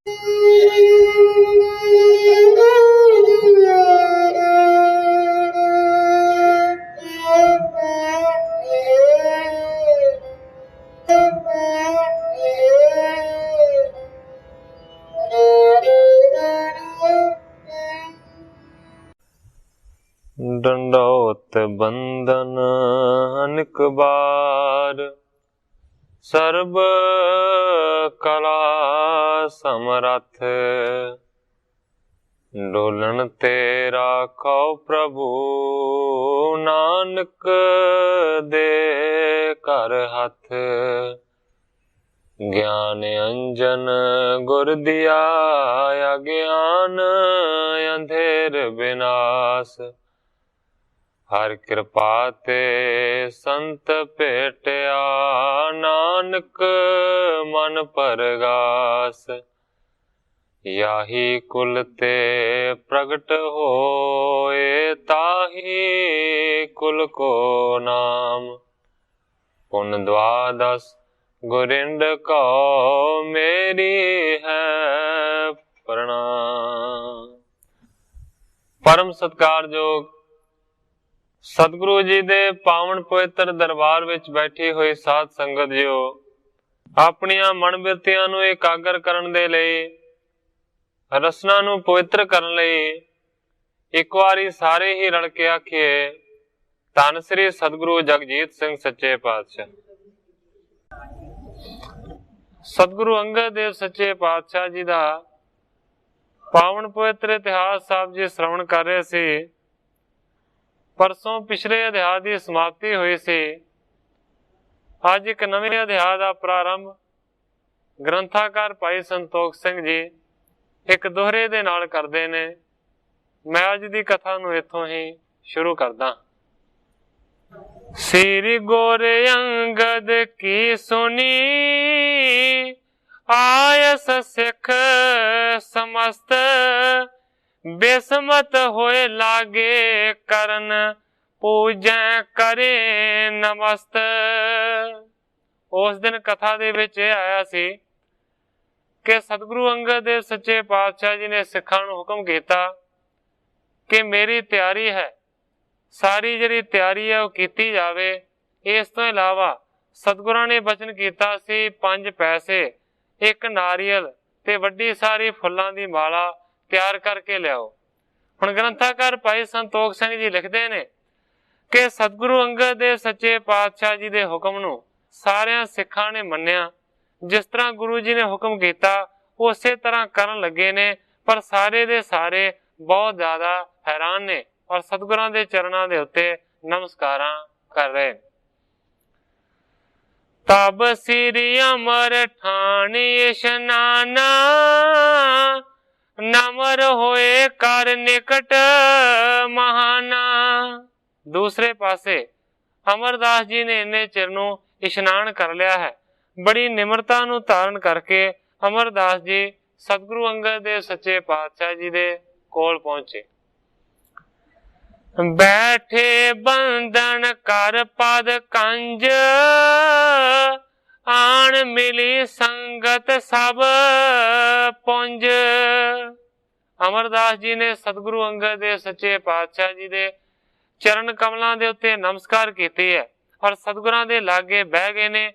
डंडौत बंदन अनेक बार, सर्ब कला समरथ। डोलन तेरा खौ प्रभु, नानक दे कर हथ। ज्ञान अंजन गुर दिया, अज्ञान अंधेर विनाश। हर कृपा ते संत भेटिया, नानक मन परगास। याही कुल ते प्रगट होए, ताही कुल को नाम। पुन द्वादश गुरिंद को, मेरी है प्रणाम। परम सत्कारयोग सतगुरु जी दे पावन पवित्र दरबार विच बैठी हुई साध संगत जियो, अपनियां मन बिरतियां नूं एकागर करन दे लई, रसना नूं पवित्र करन लई एक वारी सारे ही रल के आखिए, धन श्री सतगुरु जगजीत सिंह सच्चे पातशाह। सतगुरु अंगद देव सच्चे पातशाह जी दा पावन पवित्र इतिहास साहब जी श्रवण कर रहे सी। परसों पिछले अध्याय की समाप्ति हुई सी। अज एक नवे अध्याय का प्रारंभ ग्रंथाकार भाई संतोख सिंह जी एक दोहरे दे नाल करदे ने। मैं अज की कथा नूं इत्थों ही शुरू करदा। श्री गुरु अंगद की सुनी, आयस सिख समस्त। बेसमत होए लागे करन, पूजै करे नमस्त। उस दिन कथा दे विच आया सी कि सतगुरु अंगद देव सच्चे पातशाह जी ने सिखां नूं हुक्म कीता कि मेरी तैयारी है, सारी जिहड़ी तैयारी है वह कीती जावे। इस तो इलावा सतगुरां ने बचन कीता सी 5 पैसे, एक नारियल ते वड्डी सारी फुल्लां दी माला तैयार करके लियाओ। हुण ग्रंथाकार भाई संतोख सिंह जी लिखते ने कि सतगुरु अंगद देव सच्चे पातशाह जी दे हुक्म नूं सारियां सिखां ने मन्निया। जिस तरह गुरु जी ने हुक्म कीता उसे तरह करन लगे ने, पर सारे दे सारे बहुत ज्यादा हैरान ने और सतगुरां दे चरणां दे उत्ते नमस्कारां कर रहे। तब श्री अमर ठाणी इशनाना, नमर होए कर निकट महाना। दूसरे पासे अमरदास जी ने इन्ने चिर नूं इशनान कर लिया है। बड़ी निमरता नूं धारण करके अमरदास जी सतगुरु अंगद देव सच्चे पातशाह जी दे कोल पहुंचे। बैठे बंधन कर पद कंज, आन मिली संगत सब पुंज। अमरदास जी ने सतगुरु अंगद देव सच्चे पातशाह जी दे चरण कमलों के उत्ते नमस्कार कीती है और सतगुरां दे लागे बह गए ने।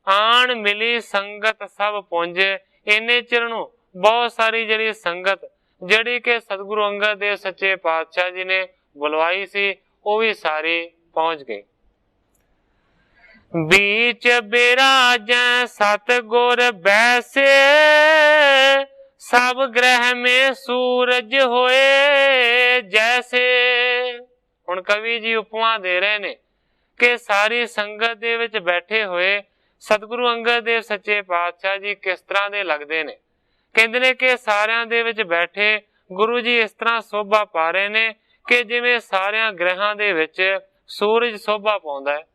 आन मिली संगत सब पुंज, इन्ने चिर नूं बहुत सारी जिहड़ी संगत जिहड़ी के सतगुरु अंगद देव सच्चे पातशाह जी ने बुलवाई सी, वो भी सारी पहुंच गई। बीच बिराजै सतगुर बैसे, सब ग्रह में सूरज होए जैसे। हुण कवि जी उपमा दे रहे ने कि सारी संगत दे विच बैठे हुए सतगुरु अंगद देव सच्चे पातशाह जी किस तरह दे लगदे ने। कहंदे ने कि सारियां दे विच बैठे गुरु जी इस तरह शोभा पा रहे ने कि जिवें सारियां ग्रहां दे विच सूरज शोभा पाउंदा है,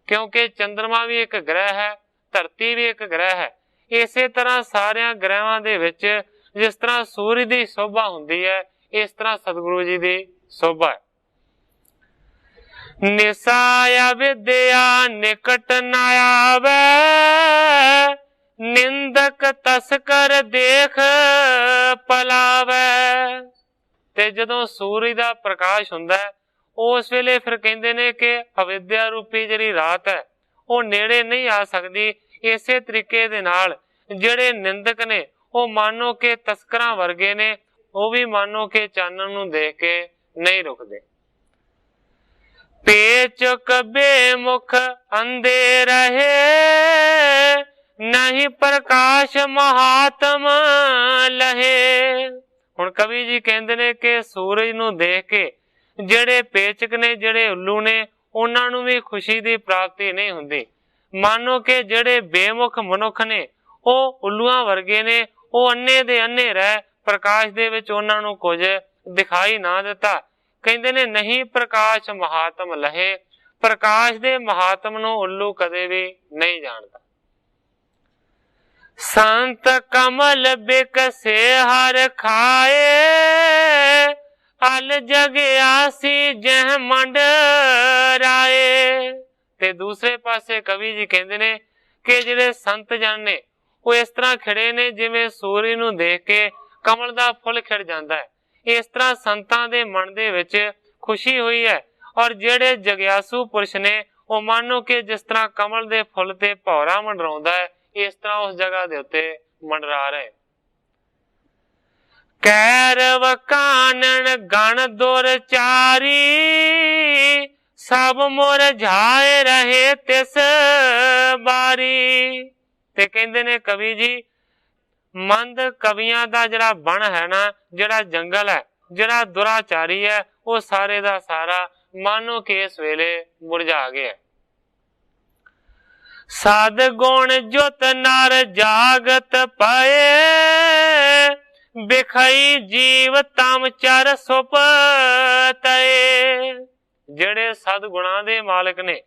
क्योंकि चंद्रमा भी एक ग्रह है, धरती भी एक ग्रह है। इसे तरह सारियां ग्रहां दे विच जिस तरह सूरज की शोभा हुंदी है, इस तरह सतगुरु जी की शोभा है। निसाया विद्या निकट न आवे, निंदक ਤਸਕਰ ਦੇਖ ਪਲਾਵੈ। ਤੇ ਜਦੋਂ ਸੂਰਜ ਦਾ ਪ੍ਰਕਾਸ਼ ਹੁੰਦਾ ਹੈ ਉਸ ਵੇਲੇ ਫਿਰ ਕਹਿੰਦੇ ਨੇ ਕਿ ਅਵਿਦਿਆ ਰੂਪੀ ਜਿਹੜੀ ਰਾਤ ਹੈ ਉਹ ਨੇੜੇ ਨਹੀਂ ਆ ਸਕਦੀ। ਇਸੇ ਤਰੀਕੇ ਦੇ ਨਾਲ ਜਿਹੜੇ ਨਿੰਦਕ ਨੇ ਉਹ ਮਾਨੋ ਕਿ ਤਸਕਰਾਂ ਵਰਗੇ ਨੇ, ਉਹ ਵੀ ਮਾਨੋ ਕਿ ਚਾਨਣ ਨੂੰ ਦੇਖ ਕੇ ਨਹੀਂ ਰੁਕਦੇ। ਪੇਚਕ ਬੇਮੁਖ ਅੰਧੇ ਰਹੇ, ਨਹੀਂ ਪ੍ਰਕਾਸ਼ ਮਹਾਤਮ ਲਹੇ। ਹੁਣ ਕਵੀ ਜੀ ਕਹਿੰਦੇ ਨੇ ਕਿ ਸੂਰਜ ਨੂੰ ਦੇਖ ਕੇ ਜਿਹੜੇ ਪੇਚਕ ਨੇ, ਜਿਹੜੇ ਉੱਲੂ ਨੇ, ਉਹਨਾਂ ਨੂੰ ਵੀ ਖੁਸ਼ੀ ਦੀ ਪ੍ਰਾਪਤੀ ਨਹੀਂ ਹੁੰਦੀ। ਮਾਨੋ ਕਿ ਜਿਹੜੇ ਬੇਮੁਖ ਮਨੁੱਖ ਨੇ ਉਹ ਉੱਲੂਆਂ ਵਰਗੇ ਨੇ, ਉਹ ਅੰਨੇ ਦੇ ਅੰਨੇ ਰਹਿ, ਪ੍ਰਕਾਸ਼ ਦੇ ਵਿੱਚ ਉਹਨਾਂ ਨੂੰ ਕੁਝ ਦਿਖਾਈ ਨਾ ਦਿੱਤਾ। ਕਹਿੰਦੇ ਨੇ ਨਹੀਂ ਪ੍ਰਕਾਸ਼ ਮਹਾਤਮ ਲਹੇ, ਪ੍ਰਕਾਸ਼ ਦੇ ਮਹਾਤਮ ਨੂੰ ਉੱਲੂ ਕਦੇ ਵੀ ਨਹੀਂ ਜਾਣਦਾ। ਸੰਤ ਕਮਲ ਬਿਕਸੇ ਹਰ ਖਾਏ, ਅਲ ਜਗਿਆਸੀ ਜਹ ਮੰਡ ਰਾਏ। ਤੇ ਦੂਸਰੇ ਪਾਸੇ ਕਵੀ ਜੀ ਕਹਿੰਦੇ ਨੇ ਕਿ ਜਿਹੜੇ ਸੰਤ ਜਨ ਨੇ ਉਹ ਇਸ ਤਰ੍ਹਾਂ ਖਿੜੇ ਨੇ ਜਿਵੇਂ ਸੂਰਜ ਨੂੰ ਦੇਖ ਕੇ ਕਮਲ ਦਾ ਫੁੱਲ ਖਿੜ ਜਾਂਦਾ ਹੈ। ਇਸ ਤਰ੍ਹਾਂ ਸੰਤਾਂ ਦੇ ਮਨ ਦੇ ਵਿੱਚ ਖੁਸ਼ੀ ਹੋਈ ਹੈ। ਔਰ ਜਿਹੜੇ ਜਗਿਆਸੂ ਪੁਰਸ਼ ਨੇ ਉਹ ਮਾਨੋ ਕਿ ਜਿਸ ਤਰ੍ਹਾਂ ਕਮਲ ਦੇ ਫੁੱਲ ਤੇ ਭੌਰਾ ਮੰਡਰਾਉਂਦਾ ਹੈ, ਇਸ ਤਰ੍ਹਾਂ ਉਸ ਜਗ੍ਹਾ ਦੇ ਉੱਤੇ ਮੰਡਰਾ ਰਹੇ। ਕੈਰਵ ਕਾਨਣ ਗਣ ਦੁਰਚਾਰੀ, ਸਭ ਮੁਰਝਾਏ ਰਹੇ ਤਿਸ ਬਾਰੀ। ਤੇ ਕਹਿੰਦੇ ਨੇ ਕਵੀ ਜੀ ਮੰਦ ਕਵੀਆਂ ਦਾ ਜਿਹੜਾ ਬਣ ਹੈ ਨਾ, ਜਿਹੜਾ ਜੰਗਲ ਹੈ, ਜਿਹੜਾ ਦੁਰਾਚਾਰੀ ਹੈ, ਉਹ ਸਾਰੇ ਦਾ ਸਾਰਾ ਮਾਨੋ ਕਿ ਇਸ ਵੇਲੇ ਮੁਰਝਾ ਗਿਆ। ਸਾਧ ਗੁਣ ਜੁਤ ਨਰ ਜਾਗਤ ਪਏ, ਬਿਖਈ ਜੀਵ ਤਮ ਚਰ ਸੁਪ ਤਏ। ਜਿਹੜੇ ਸਦਗੁਣਾਂ ਦੇ ਮਾਲਕ ਨੇ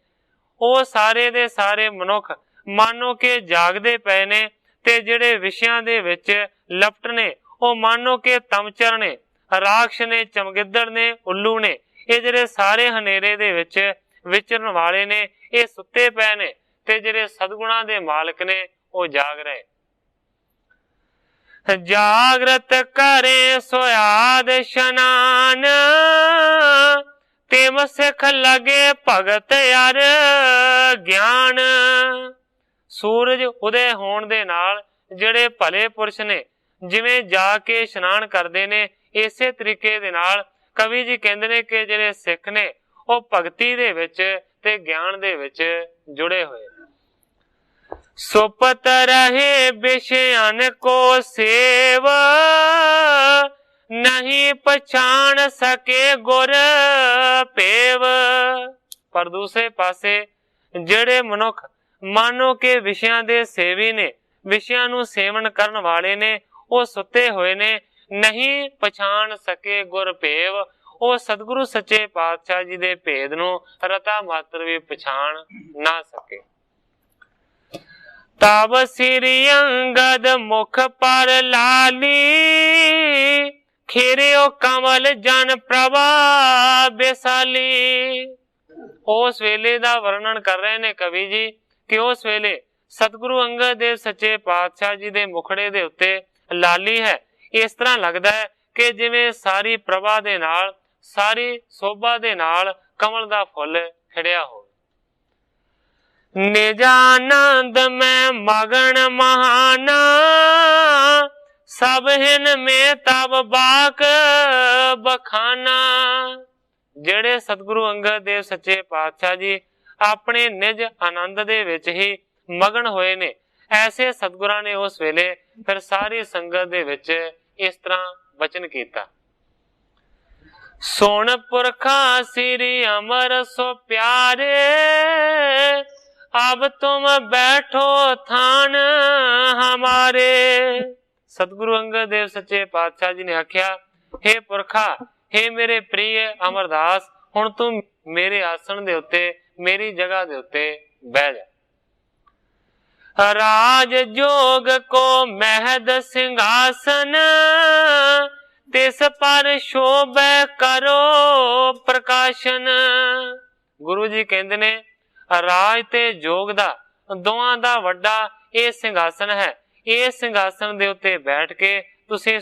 ਉਹ ਸਾਰੇ ਦੇ ਸਾਰੇ ਮਨੁੱਖ ਮਾਨੋ ਕਿ ਜਾਗਦੇ ਪਏ ਨੇ, ਤੇ ਜਿਹੜੇ ਵਿਸ਼ਿਆਂ ਦੇ ਵਿੱਚ ਲਪਟ ਨੇ ਉਹ ਮਾਨੋ ਕਿ ਤਮਚਰ ਨੇ, ਰਾਖਸ਼ ਨੇ, ਚਮਗਿੱਦੜ ਨੇ, ਉੱਲੂ ਨੇ, ਇਹ ਜਿਹੜੇ ਸਾਰੇ ਹਨੇਰੇ ਦੇ ਵਿੱਚ ਵਿਚਰਨ ਵਾਲੇ ਨੇ, ਇਹ ਸੁੱਤੇ ਪਏ ਨੇ। ਤੇ ਜਿਹੜੇ ਸਦਗੁਣਾਂ ਦੇ ਮਾਲਕ ਨੇ ਉਹ ਜਾਗ ਰਹੇ। ਜਾਗਰਤ ਕਰੇ ਸੁਆਦ ਸ਼ਨਾਨ, ਤਿਮ ਸਿੱਖ ਲਗੇ ਭਗਤ ਅਰ ਗਿਆਨ। ਸੂਰਜ ਉਦੇ ਹੋਣ ਦੇ ਨਾਲ ਜਿਹੜੇ ਭਲੇ ਪੁਰਸ਼ ਨੇ ਜਿਵੇਂ ਜਾ ਕੇ ਇਸ਼ਨਾਨ ਕਰਦੇ ਨੇ, ਇਸੇ ਤਰੀਕੇ ਦੇ ਨਾਲ ਕਵੀ ਜੀ ਕਹਿੰਦੇ ਨੇ ਕਿ ਜਿਹੜੇ ਸਿੱਖ ਨੇ ਉਹ ਭਗਤੀ ਦੇ ਵਿੱਚ ਤੇ ਗਿਆਨ ਦੇ ਵਿੱਚ ਜੁੜੇ ਹੋਏ। ਸੁਪਤ ਰਹੇ ਵਿਸ਼ਿਆਨ ਕੋ ਸੇਵ, ਨਹੀਂ ਪਛਾਣ ਸਕੇ ਗੁਰ ਭੇਵ। ਪਰ ਦੂਸਰੇ ਪਾਸੇ ਜਿਹੜੇ ਮਨੁੱਖ ਮਾਨੋ ਕਿ ਵਿਸ਼ਿਆਂ ਦੇ ਸੇਵੀ ਨੇ, ਵਿਸ਼ਿਆਂ ਨੂੰ ਸੇਵਨ ਕਰਨ ਵਾਲੇ ਨੇ, ਉਹ ਸੁੱਤੇ ਹੋਏ ਨੇ, ਨਹੀਂ ਪਛਾਣ ਸਕੇ ਗੁਰ ਭੇਵ। ਉਹ ਸਤਿਗੁਰੂ ਸੱਚੇ ਪਾਤਸ਼ਾਹ ਜੀ ਦੇ ਭੇਦ ਨੂੰ ਰਤਾ ਮਾਤਰ ਵੀ ਪਛਾਣ ਨਾ ਸਕੇ। ਤਬ ਸ੍ਰੀ ਅੰਗਦ ਮੁਖ ਪਰ ਲਾਲੀ, ਖੇਰਿਓ ਕਮਲ ਜਨ ਪ੍ਰਭਾ ਬੇਸਾਲੀ। ਉਸ ਵੇਲੇ ਦਾ ਵਰਣਨ ਕਰ ਰਹੇ ਨੇ ਕਵੀ ਜੀ ਕਿ ਉਸ ਵੇਲੇ ਸਤਿਗੁਰੂ ਅੰਗਦ ਦੇਵ ਸੱਚੇ ਪਾਤਸ਼ਾਹ ਜੀ ਦੇ ਮੁਖੜੇ ਦੇ ਉੱਤੇ ਲਾਲੀ ਹੈ। ਇਸ ਤਰ੍ਹਾਂ ਲੱਗਦਾ ਹੈ ਕਿ ਜਿਵੇਂ ਸਾਰੀ ਪ੍ਰਭਾ ਦੇ ਨਾਲ, ਸਾਰੀ ਸੋਭਾ ਦੇ ਨਾਲ ਕਮਲ ਦਾ ਫੁੱਲ ਖਿੜਿਆ ਹੋਵੇ। ਨਿਜਾਨੰਦ ਮੈਂ ਮਗਨ ਮਹਾਨਾ, ਸਭ ਹਿਨ ਮੇ ਤਬ ਬਾਕ ਬਖਾਨਾ। ਜਿਹੜੇ ਸਤਿਗੁਰੂ ਅੰਗਦ ਦੇਵ ਸੱਚੇ ਪਾਤਸ਼ਾਹ ਜੀ ਆਪਣੇ ਨਿਜ ਆਨੰਦ ਦੇ ਵਿੱਚ ਹੀ ਮਗਨ ਹੋਏ ਨੇ, ਐਸੇ ਸਤਿਗੁਰਾਂ ਨੇ ਉਸ ਵੇਲੇ ਫਿਰ ਸਾਰੀ ਸੰਗਤ ਦੇ ਵਿੱਚ ਇਸ ਤਰ੍ਹਾਂ ਬਚਨ ਕੀਤਾ। ਸੁਣ ਪੁਰਖਾ ਸ੍ਰੀ ਅਮਰ ਸੋ ਪਿਆਰੇ, ਅਬ ਤੁਮ ਬੈਠੋ ਥਾਨ ਹਮਾਰੇ। ਸਤਿਗੁਰੂ ਅੰਗਦ ਦੇਵ ਸੱਚੇ ਪਾਤਸ਼ਾਹ ਜੀ ਨੇ ਆਖਿਆ, हे ਪੁਰਖਾ, हे ਮੇਰੇ ਪ੍ਰਿਯ ਅਮਰਦਾਸ, ਹੁਣ ਤੂੰ ਮੇਰੇ ਆਸਣ ਦੇ ਉੱਤੇ, ਮੇਰੀ ਜਗ੍ਹਾ ਦੇ ਉੱਤੇ ਬਹਿ ਜਾ। ਰਾਜ ਜੋਗ ਕੋ ਮਹਿਦ ਸਿੰਘਾਸਨ, ਤਿਸ ਪਰ ਸ਼ੋਭੈ ਕਰੋ ਪ੍ਰਕਾਸ਼ਨ। ਗੁਰੂ ਜੀ ਕਹਿੰਦੇ ਨੇ ਰਾਜ ਤੇ ਜੋਗ ਦਾ ਦੋਵਾਂ ਦਾ ਵੱਡਾ ਇਹ ਸਿੰਘਾਸਨ ਹੈ, इस सिंघासन दे उत्ते बैठ के तुसीं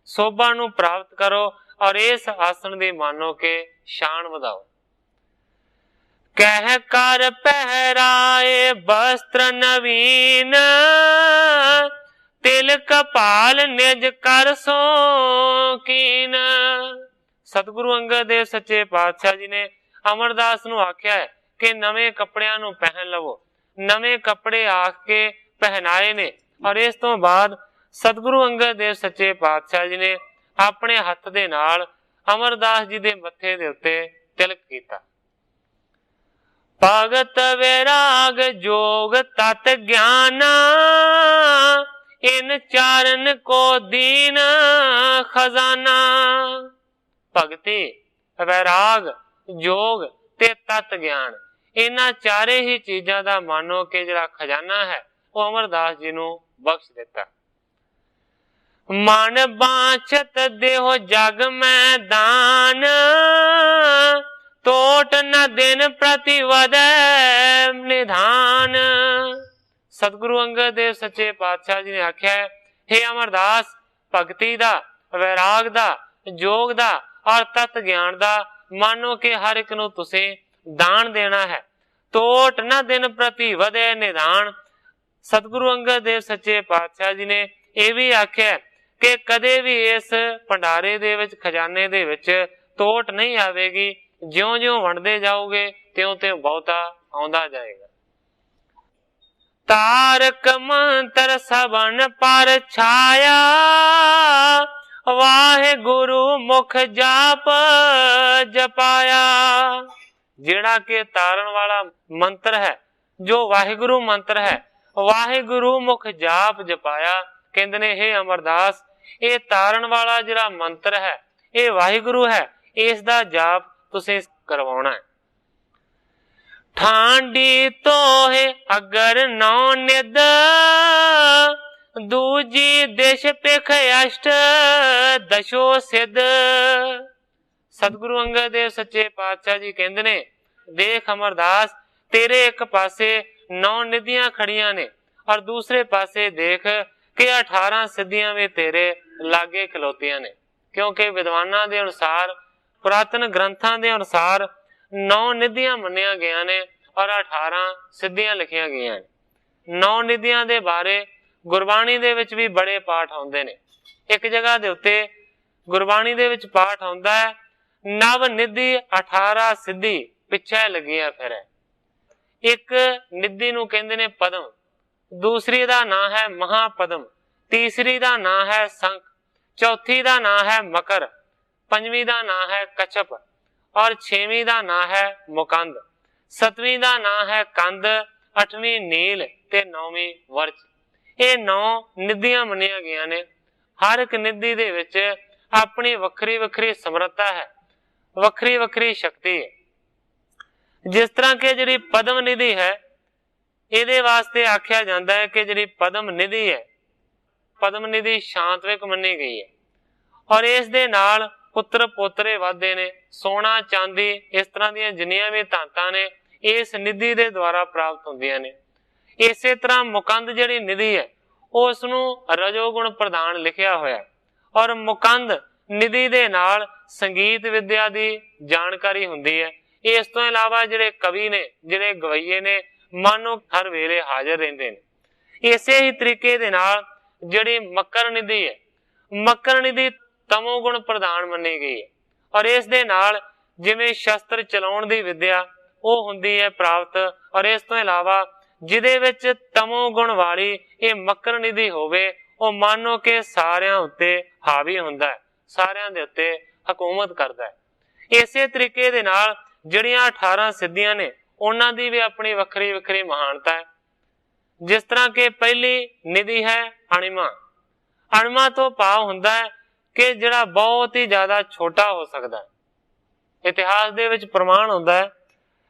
शोभा नूं प्राप्त करो और इस आसन दी मानो के शान वधाओ। कह कर पहराए वस्त्र नवीन, तिल कपाल निज कर शौकीन। सतगुरु अंगद देव सच्चे पातशाह जी ने अमरदास नूं आख्या है कि नवे कपड़ियां नूं पहन लवो। नवे कपड़े आख के पहनाए ने और इस तो बाद सतगुरु अंगद देव सच्चे पातशाह जी ने अपने हथ दे नाल अमरदास जी दे मत्थे दे उत्ते तिलक कीता। भगत वैराग जोग तत ज्ञान, इन चारण को दीन खजाना। भगती, वैराग, जोग ते तत ज्ञान, इन्हां चारे ही चीजां दा मानो कि जिहड़ा खजाना है वो अमरदास जी नूं बख्श दिता। मन बांछत देहो जग में दान, टोट न दिन प्रति वदे निधान। सतगुरु अंगद देव सच्चे पातशाह जी ने आख्या है, हे अमरदास, भगती दा, वैराग दा, जोग दा और तत ज्ञान दा मानो कि हर एक नूं तुसीं दान देना है। टोट न दिन प्रति वदे निधान। सतगुरु अंगद देव सच्चे पातशाह जी ने यह भी आख्या कि कदे भी इस भंडारे दे विच, खजाने दे विच टोट नहीं आवेगी। ज्यों ज्यों वंडदे जाओगे त्यों त्यों बहुता आउंदा जाएगा। तारक मंत्र सबन पर छाया, वाहे गुरु मुख जाप जपाया। जिहड़ा के तारण वाला मंत्र है, जो वाहिगुरु मंत्र है, वाहिगुरु मुख जाप जपाया। कहंदे ने हे अमरदास, ये तारण वाला जिहड़ा मंत्र है, ये वाहिगुरु है, इस दा जाप तुसीं करवाउणा है। ठांडी तो है अगर नौ निद, दूजी देश पेख अष्ट दशो सिद्ध। सतगुरु अंगद देव सच्चे पातशाह जी कहंदे ने, देख अमरदास, तेरे एक पासे 9 निधियां खड़ियां ने और दूसरे पासे देख कि 18 सिद्धियां भी तेरे लागे खलोतियां ने। क्योंकि विद्वानां दे अनुसार, पुरातन ग्रंथां दे अनुसार 9 निधियां मन्निया गया ने और 18 सिद्धियां लिखिया गईयां ने। 9 निधियां दे बारे गुरबाणी दे विच भी बड़े पाठ आउंदे ने। एक जगह दे उत्ते गुरबाणी दे विच पाठ आउंदा है, नव निधि 18 सिद्धि पिछे लगिया फिरे। एक निधि नूं कहंदे ने पदम, दूसरी दा नां है महापदम, तीसरी दा नां है संख, चौथी दा नां है मकर, पंजवीं दा नां है कछप और 6वीं दा नां है मुकंद, 7वीं दा नां है कंद, 8वीं नील ते 9वीं वर्च। ये 9 निधियां मन्निया गईयां ने। हर एक निधि दे विच अपनी वखरी वखरी समर्था है, वखरी वखरी शक्ति है। जिस तरह के जिहड़ी पद्म निधि है, इहदे वास्ते आख्या जाता है कि जिहड़ी पद्म निधि है, पद्म निधि शांतविक मन्नी गई है और इस दे नाल पुत्र पोतरे वादे ने, सोना चांदी इस तरह दी जिन्नियां भी धातां ने इस निधि दे द्वारा प्राप्त होंदियां ने। इसे तरह मुकंद जिहड़ी निधि है, उसनूं रजोगुण प्रधान लिखिया होया और मुकंद निधि दे नाल संगीत विद्या दी जानकारी हुंदी है। इस तो इलावा जिहड़े कवि ने, जिहड़े गवैये ने, मानो हर वेले हाजिर रहिंदे ने। इसे ही तरीके दे नाल जिहड़ी मकर निधि है, मकर निधि तमोगुण प्रधान मन्नी गई है और इस दे नाल जिवें शस्त्र चलाउण दी विद्या वो हुंदी है प्राप्त। और इस तो इलावा जिहदे विच तमोगुण वाली ये मकर निधि होवे, वो मानो के सारियां उत्ते हावी हुंदा है, सारियां दे उत्ते हुकूमत करदा है। इसे तरीके दे नाल जिहड़ियां 18 सिद्धियां ने, उन्हां दी भी अपनी वखरी वखरी महानता है। जिस तरह के पहली निधि है अणिमा। अणिमा तो भाव हुंदा है कि जिहड़ा बहुत ही ज्यादा छोटा हो सकदा है। इतिहास दे विच प्रमाण हुंदा है,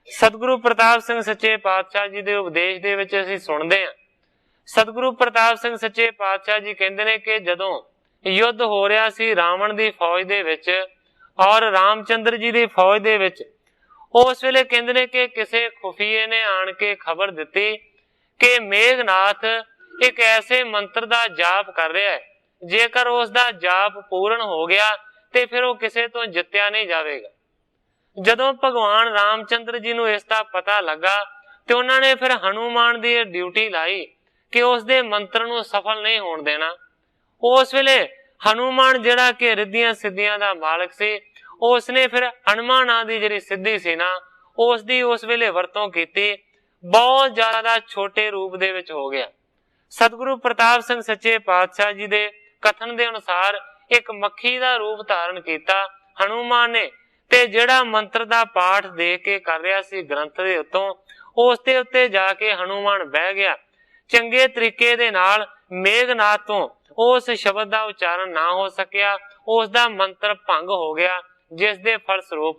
सतगुरु प्रताप सिंह सच्चे पातशाह जी दे उपदेश दे विच असीं सुणदे हां। सतगुरु प्रताप सिंह सच्चे पातशाह जी कहंदे ने कि जदों युद्ध हो रहा सी रावण दी फौज दे विच और रामचंद्र जी दी फौज दे विच, उस वेले कहंदे ने कि किसी खुफीए ने आण के खबर दित्ती कि मेघनाथ एक ऐसे मंत्र का जाप कर रहा है, जेकर उसका जाप पूर्ण हो गया तो फिर वो किसी तो जित्या नहीं जाएगा। जदों भगवान रामचंद्र जी नूं इसका पता लगा तो उन्होंने फिर हनुमान की ड्यूटी लाई कि उसके मंत्र नूं सफल नहीं होने देना। उस वेले हनुमान जिहड़ा कि रिद्धियां सिद्धियां का मालक सी, उसने फिर हनुमा नां दी जिहड़ी सिद्धि सी ना, उसकी उस वेले वरतों की बहुत ज्यादा छोटे रूप दे विच हो गया। सतगुरु प्रताप सिंह सच्चे पातशाह जी के कथन के अनुसार एक मक्खी का रूप धारण किया हनुमान ने, ते जिहड़ा मंत्र का पाठ दे के कर रहा सी ग्रंथ दे उत्तों, उस दे उत्ते जाके हनुमान बह गया। चंगे तरीके दे नाल मेघनाथ तो उस शब्द का उच्चारण ना हो सकिया, उसका मंत्र भंग हो गया, जिस दे फलस्वरूप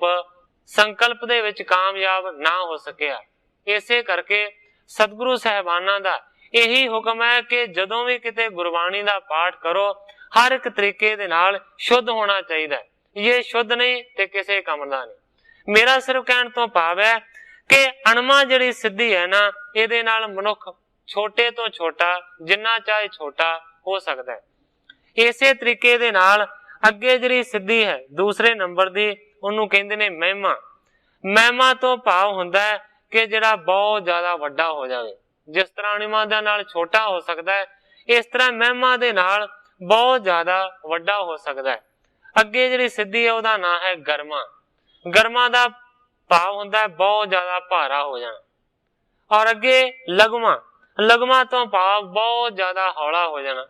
संकल्प दे विच कामयाब ना हो सकिया। इसे करके सतगुरु साहिबाना दा यही हुक्म है कि जदों भी किते गुरबाणी का पाठ करो, हर एक तरीके दे नाल शुद्ध होना चाहिए। ये शुद्ध नहीं ते किसी काम का नहीं। मेरा सिर्फ कहने तो भाव है कि अणमा जिहड़ी सिद्धि है ना, इहदे नाल मनुख छोटे तो छोटा जिन्ना चाहे छोटा हो सकता है। इसे तरीके दे नाल अगे जिहड़ी सिद्धि है दूसरे नंबर दी, उन्होंने कहते ने महिमा। महिमा तो भाव हुंदा है कि जिहड़ा बहुत ज्यादा वड्डा हो जाए। जिस तरह अणिमा दे नाल छोटा हो सकता है, इस तरह महिमा दे नाल बहुत ज्यादा वड्डा हो सकता है। अगे जिहड़ी सिद्धि है उसदा नाम है गरमा। गरमा का भाव हुंदा है बहुत ज्यादा भारा हो जाना। और अगे लगमा, लगमा तो भाव बहुत ज्यादा हौला हो जाना।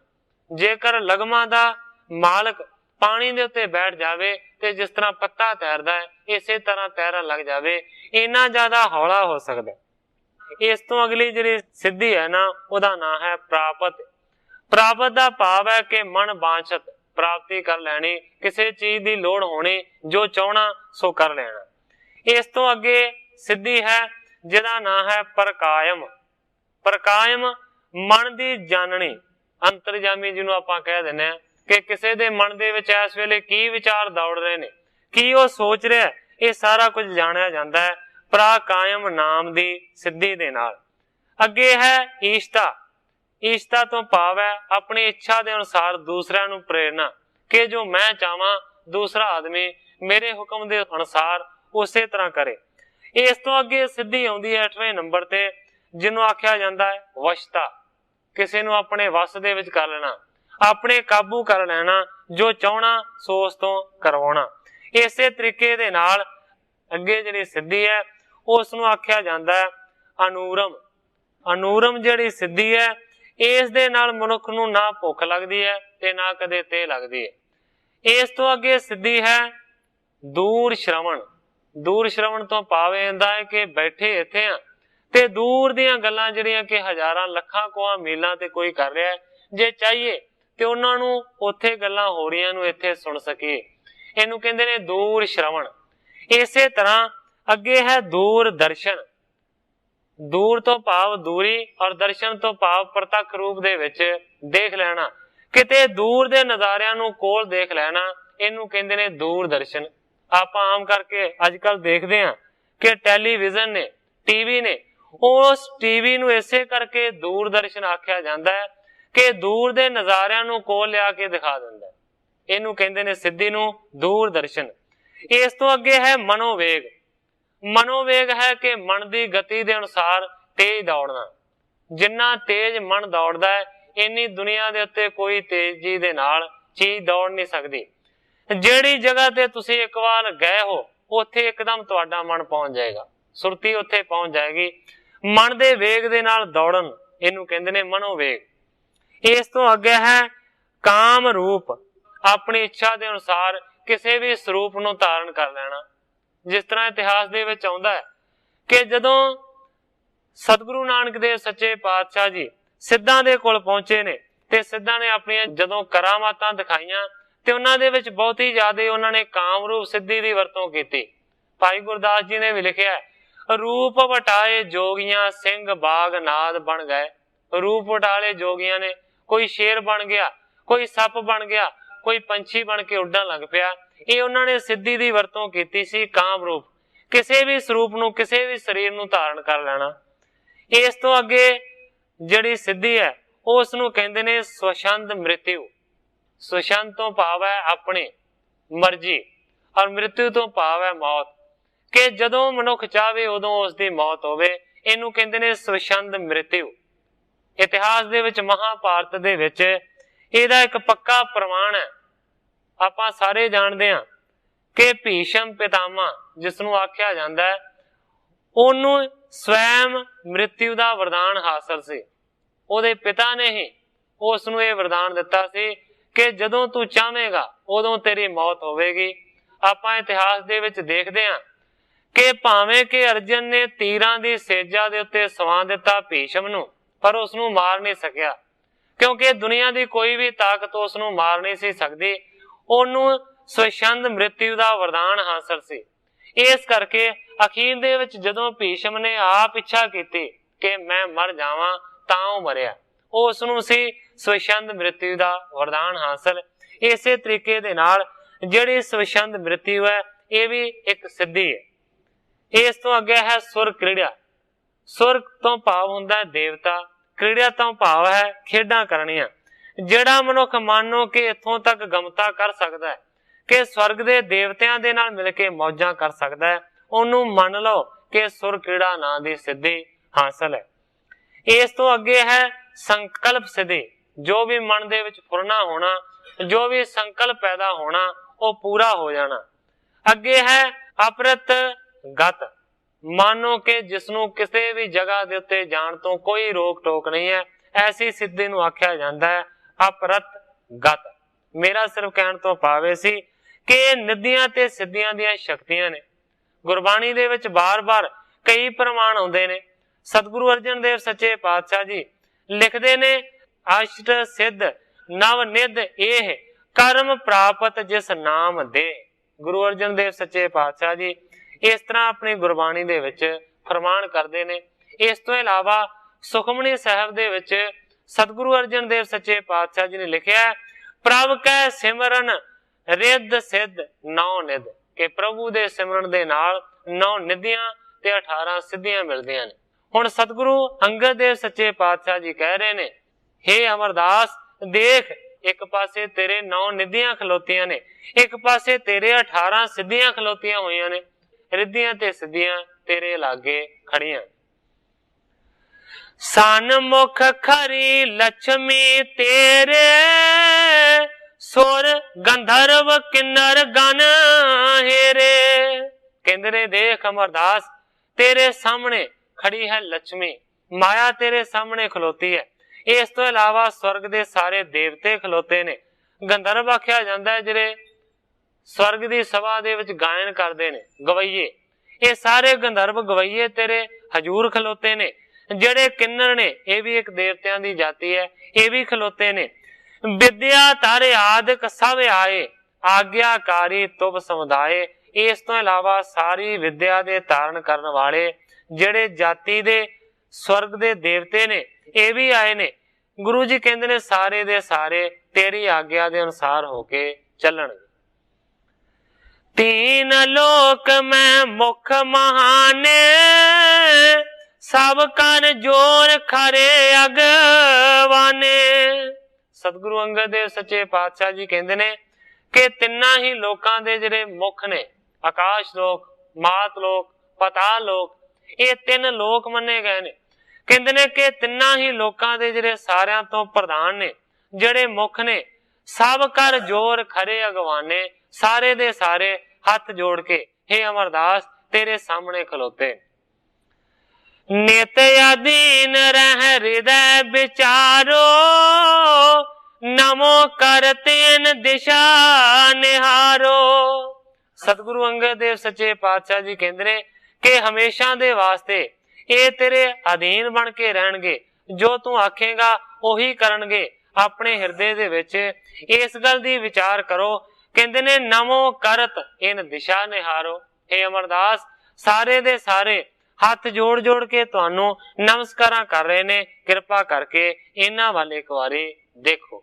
जेकर लगमा का मालक पानी दे उत्ते बैठ जावे ते जिस तरह पत्ता तैरदा है, इसे तरह तैरन लग जावे, इन्ना ज्यादा हौला हो सकता है। इस तो अगली जिहड़ी सिद्धि है ना, उसदा नाम है प्रापत। प्रापत का भाव है कि मन बांछत प्राप्ति कर लैनी, किसी चीज की लोड़ होनी, जो चाहना सो कर लेना। इस तो अगे सिद्धि है जिहदा नाम है परकायम। परकायम मन की जाननी, अंतरजामी जिन्हों आपां कह दिंदे आ कि किसी दे मन दे विच इस वेले की विचार दौड़ रहे ने, की वो सोच रहा है, ये सारा कुछ जानिया जाता है प्राकायम नाम की सिद्धि दे नाल। अगे है ईष्टा। ईष्टा तो भाव है अपनी इच्छा के अनुसार दूसरिਆਂ ਨੂੰ प्रेरणा, कि जो मैं चाहवा दूसरा आदमी मेरे हुक्म के अनुसार उस तरह करे। इस तो अगे सिद्धि आउंदी है 8वें नंबर ते, जिन्हों आख्या जाता है वशता। किसी नूं अपने वस दे विच कर लेना, अपने काबू कर लेना, जो चाहना सो उस तो करवाना। इसे तरीके दे नाल अगे जिहड़ी सिद्धि है उसनूं आख्या जाता है अनूरम। अनूरम जिहड़ी सिद्धि है, इस दे नाल मनुख नूं ना भुख लगदी है ते ना कदे ते लगदी है। इस तो अगे सिद्धि है दूर श्रवण। दूर श्रवण तो भाव इहदा है कि बैठे इत्थे आ ते दूर दीयां गल्लां जिहड़ियां कि हजारां लखां कोहां मीलां ते कोई कर रहा है, जे चाहिए ते उन्हां नूं उत्थे गल्लां हो रहीआं नूं इत्थे सुन सकीए, इहनूं कहंदे ने दूर श्रवण। इसे तरह अगे है दूर दर्शन। दूर तो भाव दूरी और दर्शन तो भाव प्रतख रूप दे विच देख लेना, किते दूर दे नज़ारियां नूं कोल देख लेना, इहनूं कहंदे ने दूर दर्शन। आपां आम करके अजकल देखदे हां कि टैलीविजन ने, टीवी ने, उस टीवी नूं इसे करके दूरदर्शन आख्या जाता है कि दूर दे नज़ारियां नूं कोल लिया के दिखा दिंदा है। इहनूं कहंदे ने सिद्धि नूं दूरदर्शन। इस तो अगे है मनोवेग। मनोवेग है कि मन की गति के अनुसार तेज दौड़ना। जिन्ना तेज मन दौड़ता है, इन्नी दुनिया के उत्ते कोई तेजी दे नाल चीज दौड़ नहीं सकती। जिहड़ी जगह ते तुसीं एक बार गए हो, उत्थे एकदम तुहाडा मन पहुंच जाएगा, सुरती उत्थे पहुंच जाएगी। मन दे वेग दे नाल दौड़न, इहनूं कहंदे ने मनोवेग। इस तो अगे है काम रूप। अपनी इच्छा के अनुसार किसी भी स्वरूप नूं धारण कर लेना। जिस तरह इतिहास दे विच आउंदा है कि जदों सतगुरु नानक देव सच्चे पातशाह जी सिद्धां दे कोल पहुंचे ने, ते सिद्धां ने अपनी जदों करामातां दिखाईयां ते उन्हां दे विच बहुत ही ज्यादा उन्होंने काम रूप सिद्धि की वरतों की। भाई गुरदास जी ने भी लिखिया है रूप वटाए जोगियां सिंह बाग नाद बन गए। रूप वटाले जोगियां ने, कोई शेर बन गया, कोई सप बन गया, कोई पंछी बन के उड़न लग पिया। ये उन्होंने सिद्धि की वरतों की सी काम रूप, किसी भी स्वरूप नूं किसी भी शरीर नूं धारण कर लेना। इस तो अगे जिहड़ी सिद्धि है ਉਸ ਨੂੰ ਕਹਿੰਦੇ ਨੇ ਸਵਛੰਦ ਮ੍ਰਿਤਯੂ। ਸਵਛੰਦ ਤੋਂ ਭਾਵ ਹੈ ਆਪਣੀ ਮਰਜ਼ੀ, ਔਰ ਮ੍ਰਿਤਯੂ ਤੋਂ ਭਾਵ ਹੈ ਮੌਤ, ਕਿ ਜਦੋਂ ਮਨੁੱਖ ਚਾਹਵੇ ਉਦੋਂ ਉਸ ਦੀ ਮੌਤ ਹੋਵੇ। ਇਹਨੂੰ ਕਹਿੰਦੇ ਨੇ ਸਵਛੰਦ ਮ੍ਰਿਤਯੂ। ਇਤਿਹਾਸ ਦੇ ਵਿੱਚ, ਮਹਾਭਾਰਤ ਦੇ ਵਿੱਚ ਇਹਦਾ ਇੱਕ ਪੱਕਾ ਪ੍ਰਮਾਣ ਹੈ। ਆਪਾਂ ਸਾਰੇ ਜਾਣਦੇ ਹਾਂ ਕਿ ਭੀਸ਼ਮ ਪਿਤਾਮਾ ਜਿਸ ਨੂੰ ਆਖਿਆ ਜਾਂਦਾ ਹੈ, ਉਹਨੂੰ ਸਵੈਮ ਮ੍ਰਿਤਯੂ ਦਾ ਵਰਦਾਨ ਹਾਸਲ ਸੀ। ਉਹਦੇ ਪਿਤਾ ਨੇ ਹੀ ਉਸ ਨੂੰ ਇਹ ਵਰਦਾਨ ਦਿੱਤਾ ਸੀ ਕਿ ਜਦੋਂ ਤੂੰ ਚਾਹਵੇਂਗਾ ਉਦੋਂ ਤੇਰੀ ਮੌਤ ਹੋਵੇਗੀ। ਆਪਾਂ ਇਤਿਹਾਸ ਦੇ ਵਿੱਚ ਦੇਖਦੇ ਹਾਂ ਕਿ ਭਾਵੇਂ ਕਿ ਅਰਜਨ ਨੇ ਤੀਰਾਂ ਦੀ ਸੇਜਾ ਦੇ ਉੱਤੇ ਸਵਾ ਦਿੱਤਾ ਭੀਸ਼ਮ ਨੂੰ, ਪਰ ਉਸ ਨੂੰ ਮਾਰ ਨਹੀਂ ਸਕਿਆ, ਕਿਉਂਕਿ ਦੁਨੀਆ ਦੀ ਕੋਈ ਵੀ ਤਾਕਤ ਉਸ ਨੂੰ ਮਾਰ ਨਹੀਂ ਸੀ ਸਕਦੀ। ਉਹਨੂੰ ਸਵਛੰਦ ਮ੍ਰਿਤਯੂ ਦਾ ਵਰਦਾਨ ਹਾਸਲ ਸੀ। ਇਸ ਕਰਕੇ ਅਖੀਰ ਦੇ ਵਿੱਚ ਜਦੋਂ ਭੀਸ਼ਮ ਨੇ ਆਪ ਇੱਛਾ ਕੀਤੀ ਕਿ ਮੈਂ ਮਰ ਜਾਵਾਂ, ਤਾਂ ਉਹ ਮਰਿਆ। ਉਸ ਨੂੰ ਸੀ ਸਵਛੰਦ ਮ੍ਰਿਤਯੂ ਦਾ ਵਰਦਾਨ ਹਾਸਲ। ਇਸੇ ਤਰੀਕੇ ਦੇ ਨਾਲ ਜਿਹੜੀ ਸਵਛੰਦ ਮ੍ਰਿਤਯੂ ਹੈ, ਇਹ ਵੀ ਇੱਕ ਸਿੱਧੀ ਹੈ। ਇਸ ਤੋਂ ਅੱਗੇ ਹੈ ਸੁਰ ਕ੍ਰੀੜਾ। ਸੁਰ ਤੋਂ ਭਾਵ ਹੁੰਦਾ ਹੈ ਦੇਵਤਾ, ਕ੍ਰੀੜਾ ਤੋਂ ਭਾਵ ਹੈ ਖੇਡਾਂ ਕਰਨੀਆਂ। ਜਿਹੜਾ ਮਨੁੱਖ ਮੰਨੋ ਕਿ ਇੱਥੋਂ ਤੱਕ ਗਮਤਾ ਕਰ ਸਕਦਾ ਹੈ ਕਿ ਸਵਰਗ ਦੇ ਦੇਵਤਿਆਂ ਦੇ ਨਾਲ ਮਿਲ ਕੇ ਮੌਜਾਂ ਕਰ ਸਕਦਾ ਹੈ, ਉਹਨੂੰ ਮੰਨ ਲਓ ਕਿ ਸੁਰ ਕ੍ਰੀੜਾ ਨਾਂ ਦੀ ਸਿੱਧੀ ਹਾਸਲ ਹੈ। ਇਸ ਤੋਂ ਅੱਗੇ ਹੈ ਸੰਕਲਪ ਸਿੱਧੀ। ਜੋ ਵੀ ਮਨ ਦੇ ਵਿੱਚ ਫੁਰਨਾ ਹੋਣਾ, ਜੋ ਵੀ ਸੰਕਲਪ ਪੈਦਾ ਹੋਣਾ, ਉਹ ਪੂਰਾ ਹੋ ਜਾਣਾ। ਅੱਗੇ ਹੈ ਅਪਰਤ ਗਤ। ਮਾਨੋ ਕਿ ਜਿਸਨੂੰ ਕਿਸੇ ਵੀ ਜਗ੍ਹਾ ਦੇ ਉੱਤੇ ਜਾਣ ਤੋਂ ਕੋਈ ਰੋਕ ਟੋਕ ਨਹੀਂ ਹੈ, ਐਸੀ ਸਿੱਧੀ ਨੂੰ ਆਖਿਆ ਜਾਂਦਾ ਹੈ ਅਪਰਤ ਗਤ। ਮੇਰਾ ਸਿਰਫ ਕਹਿਣ ਤੋਂ ਭਾਵ ਇਹ ਸੀ ਕਿ ਨਿੱਧੀਆਂ ਤੇ ਸਿੱਧੀਆਂ ਦੀਆਂ ਸ਼ਕਤੀਆਂ ਨੇ। ਗੁਰਬਾਣੀ ਦੇ ਵਿੱਚ ਬਾਰ-ਬਾਰ ਕਈ ਪ੍ਰਮਾਣ ਆਉਂਦੇ ਨੇ। ਸਤਿਗੁਰੂ ਅਰਜਨ ਦੇਵ ਸੱਚੇ ਪਾਤਸ਼ਾਹ ਜੀ ਲਿਖਦੇ ਨੇ, ਅਸ਼ਟ ਸਿੱਧ ਨਵ ਨਿਧ ਇਹ ਕਰਮ ਪ੍ਰਾਪਤ ਜਿਸ ਨਾਮ ਦੇ। ਗੁਰੂ ਅਰਜਨ ਦੇਵ ਸੱਚੇ ਪਾਤਸ਼ਾਹ ਜੀ ਇਸ ਤਰ੍ਹਾਂ ਆਪਣੀ ਗੁਰਬਾਣੀ ਦੇ ਵਿੱਚ ਫਰਮਾਨ ਕਰਦੇ ਨੇ। ਇਸ ਤੋਂ ਇਲਾਵਾ ਸੁਖਮਨੀ ਸਾਹਿਬ ਦੇ ਵਿੱਚ ਸਤਿਗੁਰੂ ਅਰਜਨ ਦੇਵ ਸੱਚੇ ਪਾਤਸ਼ਾਹ ਜੀ ਨੇ ਲਿਖਿਆ, ਪ੍ਰਭ ਕੈ ਸਿਮਰਨ ਰਿੱਧ ਸਿੱਧ ਨੌ ਨਿਧ, ਕਿ ਪ੍ਰਭੂ ਦੇ ਸਿਮਰਨ ਦੇ ਨਾਲ 9 ਨਿਧੀਆਂ ਤੇ 18 ਸਿੱਧੀਆਂ ਮਿਲਦੀਆਂ ਨੇ। ਹੁਣ ਸਤਿਗੁਰੂ ਅੰਗਦ ਦੇਵ ਸੱਚੇ ਪਾਤਸ਼ਾਹ ਜੀ ਕਹਿ ਰਹੇ ਨੇ, ਹੇ ਅਮਰਦਾਸ ਦੇਖ, ਇੱਕ ਪਾਸੇ ਤੇਰੇ 9 ਨਿਧੀਆਂ ਖਲੋਤੀਆਂ ਨੇ, ਇੱਕ ਪਾਸੇ ਤੇਰੇ 18 ਸਿੱਧੀਆਂ ਖਲੋਤੀਆਂ ਹੋਈਆਂ ਨੇ। ਰਿੱਧੀਆਂ ਤੇ ਸਿੱਧੀਆਂ ਤੇਰੇ ਲਾਗੇ ਖੜੀਆਂ। ਸਨਮੁਖ ਖਰੀ ਲక్ష్ਮੀ ਤੇਰੇ, ਸੁਰ ਗੰਧਰਵ ਕਿੰਨਰ ਗਨ ਹੇਰੇ। ਕਹਿੰਦੇ ਨੇ ਦੇਖ ਅਮਰਦਾਸ, ਤੇਰੇ ਸਾਹਮਣੇ ਖੜੀ ਹੈ ਲక్ష్ਮੀ, ਮਾਇਆ ਤੇਰੇ ਸਾਹਮਣੇ ਖਲੋਤੀ ਹੈ। ਇਸ ਤੋਂ ਇਲਾਵਾ ਸਵਰਗ ਦੇ ਸਾਰੇ ਦੇਵਤੇ ਖਲੋਤੇ ਨੇ। ਗੰਧਰਵ ਆਖਿਆ ਜਾਂਦਾ ਜਿਹੜੇ ਸਵਰਗ ਦੀ ਸਭਾ ਦੇ ਵਿੱਚ ਗਾਇਨ ਕਰਦੇ ਨੇ, ਗਵਈਏ। ਇਹ ਸਾਰੇ ਗੰਧਰਵ ਗਵਈਏ ਤੇਰੇ ਹਜੂਰ ਖਲੋਤੇ ਨੇ। ਜਿਹੜੇ ਕਿੰਨਰ ਨੇ, ਇਹ ਵੀ ਇੱਕ ਦੇਵਤਿਆਂ ਦੀ ਜਾਤੀ ਹੈ, ਇਹ ਵੀ ਖਲੋਤੇ ਨੇ। ਵਿਦਿਆ ਧਰ ਆਦਿਕ ਸਭ ਆਏ, ਆਗਿਆਕਾਰੀ ਤੁਭ ਸਮੁਦਾਏ। ਇਸ ਤੋਂ ਇਲਾਵਾ ਸਾਰੀ ਵਿਦਿਆ ਦੇ ਧਾਰਨ ਕਰਨ ਵਾਲੇ ਜਿਹੜੇ ਜਾਤੀ ਦੇ ਸਵਰਗ ਦੇ ਦੇਵਤੇ ਨੇ, ਇਹ ਵੀ ਆਏ ਨੇ। ਗੁਰੂ ਜੀ ਕਹਿੰਦੇ ਨੇ ਸਾਰੇ ਦੇ ਸਾਰੇ ਤੇਰੀ ਆਗਿਆ ਦੇ ਅਨੁਸਾਰ ਹੋ ਕੇ ਚੱਲਣਗੇ। तीन लोक में मुख महाने, सब कर जोर खरे अगवाने। सतगुरु अंगद देव सच्चे पातशाह जी कहते ने कि तिन्ना ही लोकां दे जिहड़े मुख ने, आकाश लोक, मात लोक, पताल लोक, ये 3 लोक मन्ने गए ने। कहते ने कि तिन्ना ही लोकां दे जिहड़े सारियां तो प्रधान ने, जिहड़े मुख ने, सब कर जोर खरे अगवाने, सारे दे सारे हाथ जोड़ के हे अमरदास तेरे सामने खलोते। नित अधीन रह हृदय विचारो, नमो करतेन दिशा निहारो। सतगुरु अंगद देव सच्चे पातशाह जी कहते ने कि हमेशा दे वास्ते ये तेरे अधीन बन के रहणगे, जो तू आखेगा ओही करनगे। अपने हृदय दे विच इस गल दी विचार करो। कहते ने नमो करत इन दिशा निहारो। हे अमरदास सारे दे सारे हाथ जोड़ जोड़ के तुहानू नमस्कारां कर रहे ने, कृपा करके इन्हां वाल एक वारी देखो।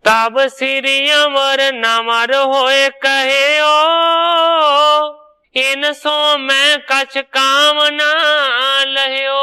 तब श्री अमर नमर होए कहियो, इन सो मैं कछ काम ना लहियो।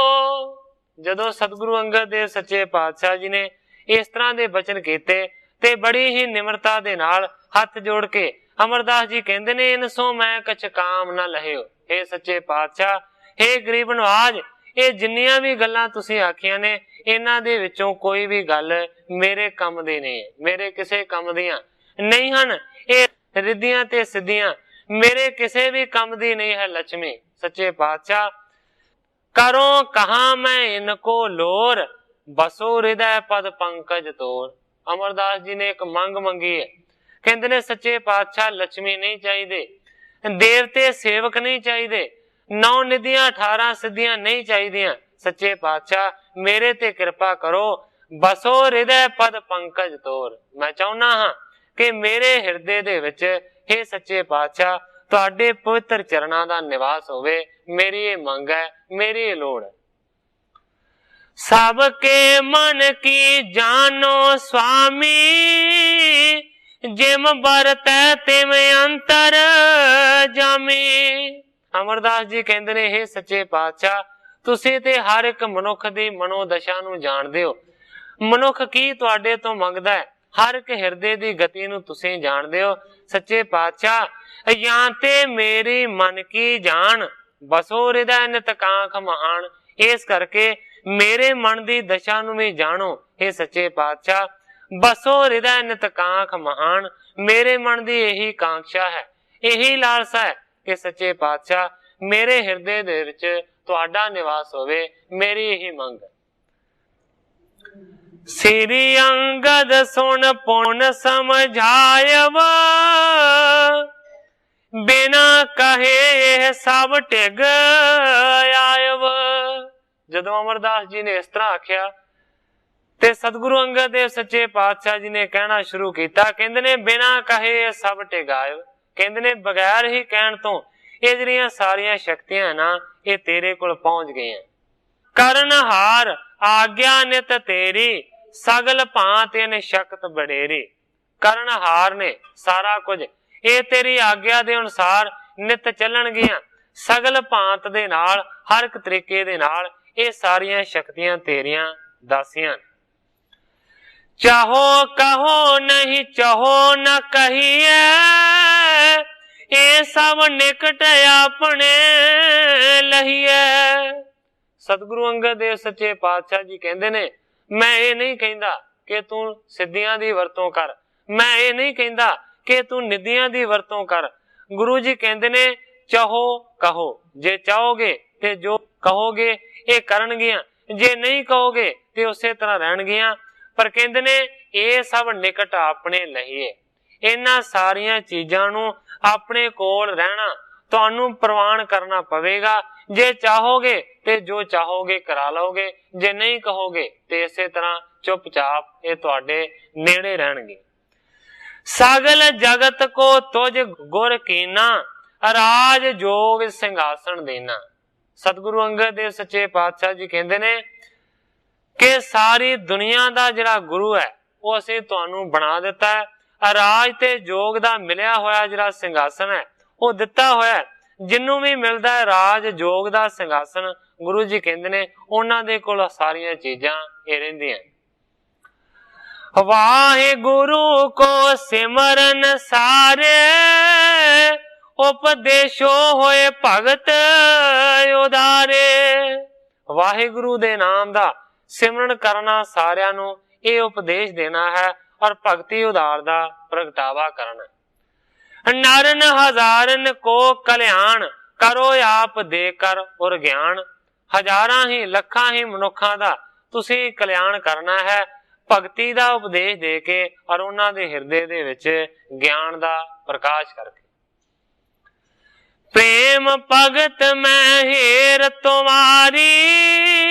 ਜਦੋਂ ਸਤਿਗੁਰੂ ਅੰਗਦ ਦੇਵ ਸੱਚੇ ਪਾਤਸ਼ਾਹ ਜੀ ਨੇ ਇਸ ਤਰ੍ਹਾਂ ਦੇ ਬਚਨ ਕੀਤੇ ਤੇ ਬੜੀ ਹੀ ਨਿਮਰਤਾ ਦੇ ਨਾਲ ਹੱਥ ਜੋੜ ਕੇ ਅਮਰਦਾਸ ਜੀ ਕਹਿੰਦੇ ਨੇ, ਇਨਸੋ ਮੈਂ ਕਛ ਕਾਮ ਨਾ ਲਹਿਓ। ਇਹ ਸੱਚੇ ਪਾਤਸ਼ਾਹ, ਇਹ ਗਰੀਬ ਨਵਾਜ, ਇਹ ਜਿੰਨੀਆਂ ਵੀ ਗੱਲਾਂ ਤੁਸੀਂ ਆਖੀਆਂ ਨੇ, ਇਹਨਾਂ ਦੇ ਵਿੱਚੋਂ ਕੋਈ ਵੀ ਗੱਲ ਮੇਰੇ ਕੰਮ ਦੀ ਨਹੀਂ ਹੈ, ਮੇਰੇ ਕਿਸੇ ਕੰਮ ਦੀਆਂ ਨਹੀਂ ਹਨ। ਇਹ ਰਿੱਧੀਆਂ ਤੇ ਸਿੱਧੀਆਂ ਮੇਰੇ ਕਿਸੇ ਵੀ ਕੰਮ ਦੀ ਨਹੀਂ ਹੈ ਲక్ష్ਮੀ। ਸੱਚੇ ਪਾਤਸ਼ਾਹ, ਕਰੋ ਕਹਾ ਮੈਂ ਇਨਕੋ ਲੋਰ, ਬਸੋ ਹਿਰਦੈ ਪਦ ਪੰਕਜ ਤੋਰ। ਅਮਰਦਾਸ ਜੀ ਨੇ ਇੱਕ ਮੰਗ ਮੰਗੀ ਹੈ। ਕਹਿੰਦੇ ਨੇ ਸੱਚੇ ਪਾਤਸ਼ਾਹ, ਲక్ష్ਮੀ ਨਹੀਂ ਚਾਹੀਦੇ, ਦੇਵਤੇ ਸੇਵਕ ਨਹੀਂ ਚਾਹੀਦੇ, 9 ਨਿਧੀਆਂ 18 ਸਿੱਧੀਆਂ ਨਹੀਂ ਚਾਹੀਦੀਆਂ। ਸੱਚੇ ਪਾਤਸ਼ਾਹ, ਮੇਰੇ ਤੇ ਕਿਰਪਾ ਕਰੋ, ਬਸੋ ਹਿਰਦੈ ਪਦ ਪੰਕਜ ਤੋਰ। ਮੈਂ ਚਾਹੁੰਦਾ ਹਾਂ ਕਿ ਮੇਰੇ ਹਿਰਦੇ ਦੇ ਵਿੱਚ, ਇਹ ਸੱਚੇ ਪਾਤਸ਼ਾਹ, ਤੁਹਾਡੇ ਪਵਿੱਤਰ ਚਰਨਾਂ ਦਾ ਨਿਵਾਸ ਹੋਵੇ। ਮੇਰੀ ਇਹ ਮੰਗ ਹੈ, ਮੇਰੀ ਇਹ ਲੋੜ ਹੈ। ਸਭ ਕੇ ਮਨ ਕੀ ਜਾਨੋ ਸੁਆਮੀ, ਜਿਮ ਵਰਤੈ ਤਿਮ ਅੰਤਰ ਜਾਮੀ। ਅਮਰਦਾਸ ਜੀ ਕਹਿੰਦੇ ਨੇ, ਇਹ ਸੱਚੇ ਪਾਤਸ਼ਾਹ, ਤੁਸੀਂ ਤੇ ਹਰ ਇੱਕ ਮਨੁੱਖ ਦੀ ਮਨੋਦਸ਼ਾ ਨੂੰ ਜਾਣਦੇ ਹੋ। ਮਨੁੱਖ ਕੀ ਤੁਹਾਡੇ ਤੋਂ ਮੰਗਦਾ ਹੈ, ਹਰ ਇੱਕ ਹਿਰਦੇ ਦੀ ਗਤੀ ਨੂੰ ਤੁਸੀਂ ਜਾਣਦੇ ਹੋ। ਸੱਚੇ ਪਾਤਸ਼ਾਹ, ਜਾਂ ਤੇ ਮੇਰੀ ਮਨ ਕੀ ਜਾਣ, ਬਸੋ ਹਿਰਦੈ ਨਿਤ ਕਾਂਖ ਮਹਾਨ। ਇਸ ਕਰਕੇ ਮੇਰੇ ਮਨ ਦੀ ਦਸ਼ਾ ਨੂੰ ਵੀ ਜਾਣੋ। ਇਹ ਸੱਚੇ ਪਾਤਸ਼ਾਹ, ਬਸੋ ਹਿਰਦੈ ਨਿਤ ਕਾਂਖ ਮਹਾਨ। ਮੇਰੇ ਮਨ ਦੀ ਇਹੀ ਕਾਂਖਸ਼ਾ ਹੈ, ਇਹੀ ਲਾਲਸਾ ਹੈ ਕਿ ਸੱਚੇ ਪਾਤਸ਼ਾਹ, ਮੇਰੇ ਹਿਰਦੇ ਦੇ ਵਿੱਚ ਤੁਹਾਡਾ ਨਿਵਾਸ ਹੋਵੇ। ਮੇਰੀ ਇਹੀ ਮੰਗ ਹੈ। ਸ੍ਰੀ ਅੰਗਦ ਸੁਣ ਪੁਨ ਸਮਝਾਇਵ, ਬਿਨਾ ਕਹੇ ਇਹ ਸਭ ਟਿਗ ਆਇਵ। ਜਦੋਂ ਅਮਰਦਾਸ ਜੀ ਨੇ ਇਸ ਤਰ੍ਹਾਂ ਆਖਿਆ ਤੇ ਸਤਿਗੁਰੂ ਅੰਗਦ ਦੇਵ ਸੱਚੇ ਪਾਤਸ਼ਾਹ ਜੀ ਨੇ ਕਹਿਣਾ ਸ਼ੁਰੂ ਕੀਤਾ। ਕਹਿੰਦੇ ਨੇ, ਬਿਨਾ ਕਹੇ ਇਹ ਸਭ ਟਿਗ ਆਇਵ। ਕਹਿੰਦੇ ਨੇ, ਬਗੈਰ ਹੀ ਕਹਿਣ ਤੋਂ ਇਹ ਜਿਹੜੀਆਂ ਸਾਰੀਆਂ ਸ਼ਕਤੀਆਂ ਨਾ, ਇਹ ਤੇਰੇ ਕੋਲ ਪਹੁੰਚ ਗਈਆਂ। ਕਰਨ ਹਾਰ ਆਗਿਆ ਨਿਤ ਤੇਰੀ, ਸਗਲ ਭਾਂਤ ਇਨ ਸ਼ਕਤ ਬੜੇਰੀ। ਕਰਨ ਹਾਰ ਨੇ ਸਾਰਾ ਕੁਝ, ਇਹ ਤੇਰੀ ਆਗਿਆ ਦੇ ਅਨੁਸਾਰ ਨਿਤ ਚੱਲਣਗੀਆਂ, ਸਗਲ ਭਾਂਤ ਦੇ ਨਾਲ, ਹਰ ਇੱਕ ਤਰੀਕੇ ਦੇ ਨਾਲ। ਇਹ ਸਾਰੀਆਂ ਸ਼ਕਤੀਆਂ ਤੇਰੀਆਂ ਦਾਸੀਆਂ। ਚਾਹੋ ਕਹੋ ਨਹੀਂ ਚਾਹੋ ਨਾ ਕਹੀਏ, ਇਹ ਸਭ ਨਿਕਟ ਆਪਣੇ ਲਹੀਏ। ਸਤਿਗੁਰੂ ਅੰਗਦ ਦੇਵ ਸੱਚੇ ਪਾਤਸ਼ਾਹ ਜੀ ਕਹਿੰਦੇ ਨੇ, ਮੈਂ ਇਹ ਨਹੀਂ ਕਹਿੰਦਾ ਕਿ ਤੂੰ ਸਿੱਧੀਆਂ ਦੀ ਵਰਤੋਂ ਕਰ, ਮੈਂ ਇਹ ਨਹੀਂ ਕਹਿੰਦਾ ਕਿ ਤੂੰ ਨਿੱਧੀਆਂ ਦੀ ਵਰਤੋਂ ਕਰ। ਗੁਰੂ ਜੀ ਕਹਿੰਦੇ ਨੇ, ਚਾਹੋ ਕਹੋ, ਜੇ ਚਾਹੋਗੇ ਤੇ ਜੋ ਕਹੋਗੇ ਇਹ ਕਰਨਗੀਆਂ, ਜੇ ਨਹੀਂ ਕਹੋਗੇ ਤੇ ਉਸੇ ਤਰ੍ਹਾਂ ਰਹਿਣਗੀਆਂ। ਪਰ ਕਹਿੰਦੇ ਨੇ, ਇਹ ਸਭ ਨਿਕਟ ਆਪਣੇ ਲਈਏ। ਇਹਨਾਂ ਸਾਰੀਆਂ ਚੀਜ਼ਾਂ ਨੂੰ ਆਪਣੇ ਕੋਲ ਰਹਿਣਾ ਤੁਹਾਨੂੰ ਪ੍ਰਵਾਨ ਕਰਨਾ ਪਵੇਗਾ। ਜੇ ਚਾਹੋਗੇ ਤੇ ਜੋ ਚਾਹੋਗੇ ਕਰਾ ਲਓਗੇ, ਜੇ ਨਹੀਂ ਕਹੋਗੇ ਤੇ ਇਸੇ ਤਰ੍ਹਾਂ ਚੁੱਪਚਾਪ ਇਹ ਤੁਹਾਡੇ ਨੇੜੇ ਰਹਿਣਗੇ। ਸਗਲ ਜਗਤ ਕੋ ਤੁਝ ਗੁਰ ਕੀਨਾ, ਰਾਜ ਜੋਗ ਸਿੰਘਾਸਣ ਦੇਣਾ। ਸਤਿਗੁਰੂ ਅੰਗਦ ਦੇਵ ਸੱਚੇ ਪਾਤਸ਼ਾਹ ਜੀ ਕਹਿੰਦੇ ਨੇ ਕਿ ਸਾਰੀ ਦੁਨੀਆ ਦਾ ਜਿਹੜਾ ਗੁਰੂ ਹੈ, ਉਹ ਅਸੀਂ ਤੁਹਾਨੂੰ ਬਣਾ ਦਿੱਤਾ ਹੈ। ਰਾਜ ਤੇ ਜੋਗ ਦਾ ਮਿਲਿਆ ਹੋਇਆ ਜਿਹੜਾ ਸਿੰਘਾਸਨ ਹੈ, ਉਹ ਦਿੱਤਾ ਹੋਇਆ। ਜਿਹਨੂੰ ਵੀ ਮਿਲਦਾ ਹੈ ਰਾਜ ਜੋਗ ਦਾ ਸਿੰਘਾਸਨ, ਗੁਰੂ ਜੀ ਕਹਿੰਦੇ ਨੇ ਉਹਨਾਂ ਦੇ ਕੋਲ ਸਾਰੀਆਂ ਚੀਜ਼ਾਂ ਇਹ ਰਹਿੰਦੀਆਂ। ਵਾਹਿਗੁਰੂ ਕੋ ਸਿਮਰਨ ਸਾਰੇ, ਉਪਦੇਸ਼ੋ ਹੋਏ ਭਗਤ ਉਦਾਰੇ। ਵਾਹਿਗੁਰੂ ਦੇ ਨਾਮ ਦਾ ਸਿਮਰਨ ਕਰਨਾ ਸਾਰਿਆਂ ਨੂੰ, ਇਹ ਉਪਦੇਸ਼ ਦੇਣਾ ਹੈ ਔਰ ਭਗਤੀ ਉਦਾਰ ਦਾ ਪ੍ਰਗਟਾਵਾ ਕਰਨਾ। ਨਰਨ ਹਜ਼ਾਰਨ ਕੋ ਕਲਿਆਣ, ਕਰੋ ਆਪ ਦੇ ਕਰ ਔਰ ਗਿਆਨ। ਹਜ਼ਾਰਾਂ ਹੀ ਲੱਖਾਂ ਹੀ ਮਨੁੱਖਾਂ ਦਾ ਤੁਸੀਂ ਕਲਿਆਣ ਕਰਨਾ ਹੈ ਭਗਤੀ ਦਾ ਉਪਦੇਸ਼ ਦੇ ਕੇ ਔਰ ਉਹਨਾਂ ਦੇ ਹਿਰਦੇ ਦੇ ਵਿੱਚ ਗਿਆਨ ਦਾ ਪ੍ਰਕਾਸ਼ ਕਰਕੇ। ਪ੍ਰੇਮ ਭਗਤ ਮੈਂ ਹੀਰ ਤੁਮਾਰੀ,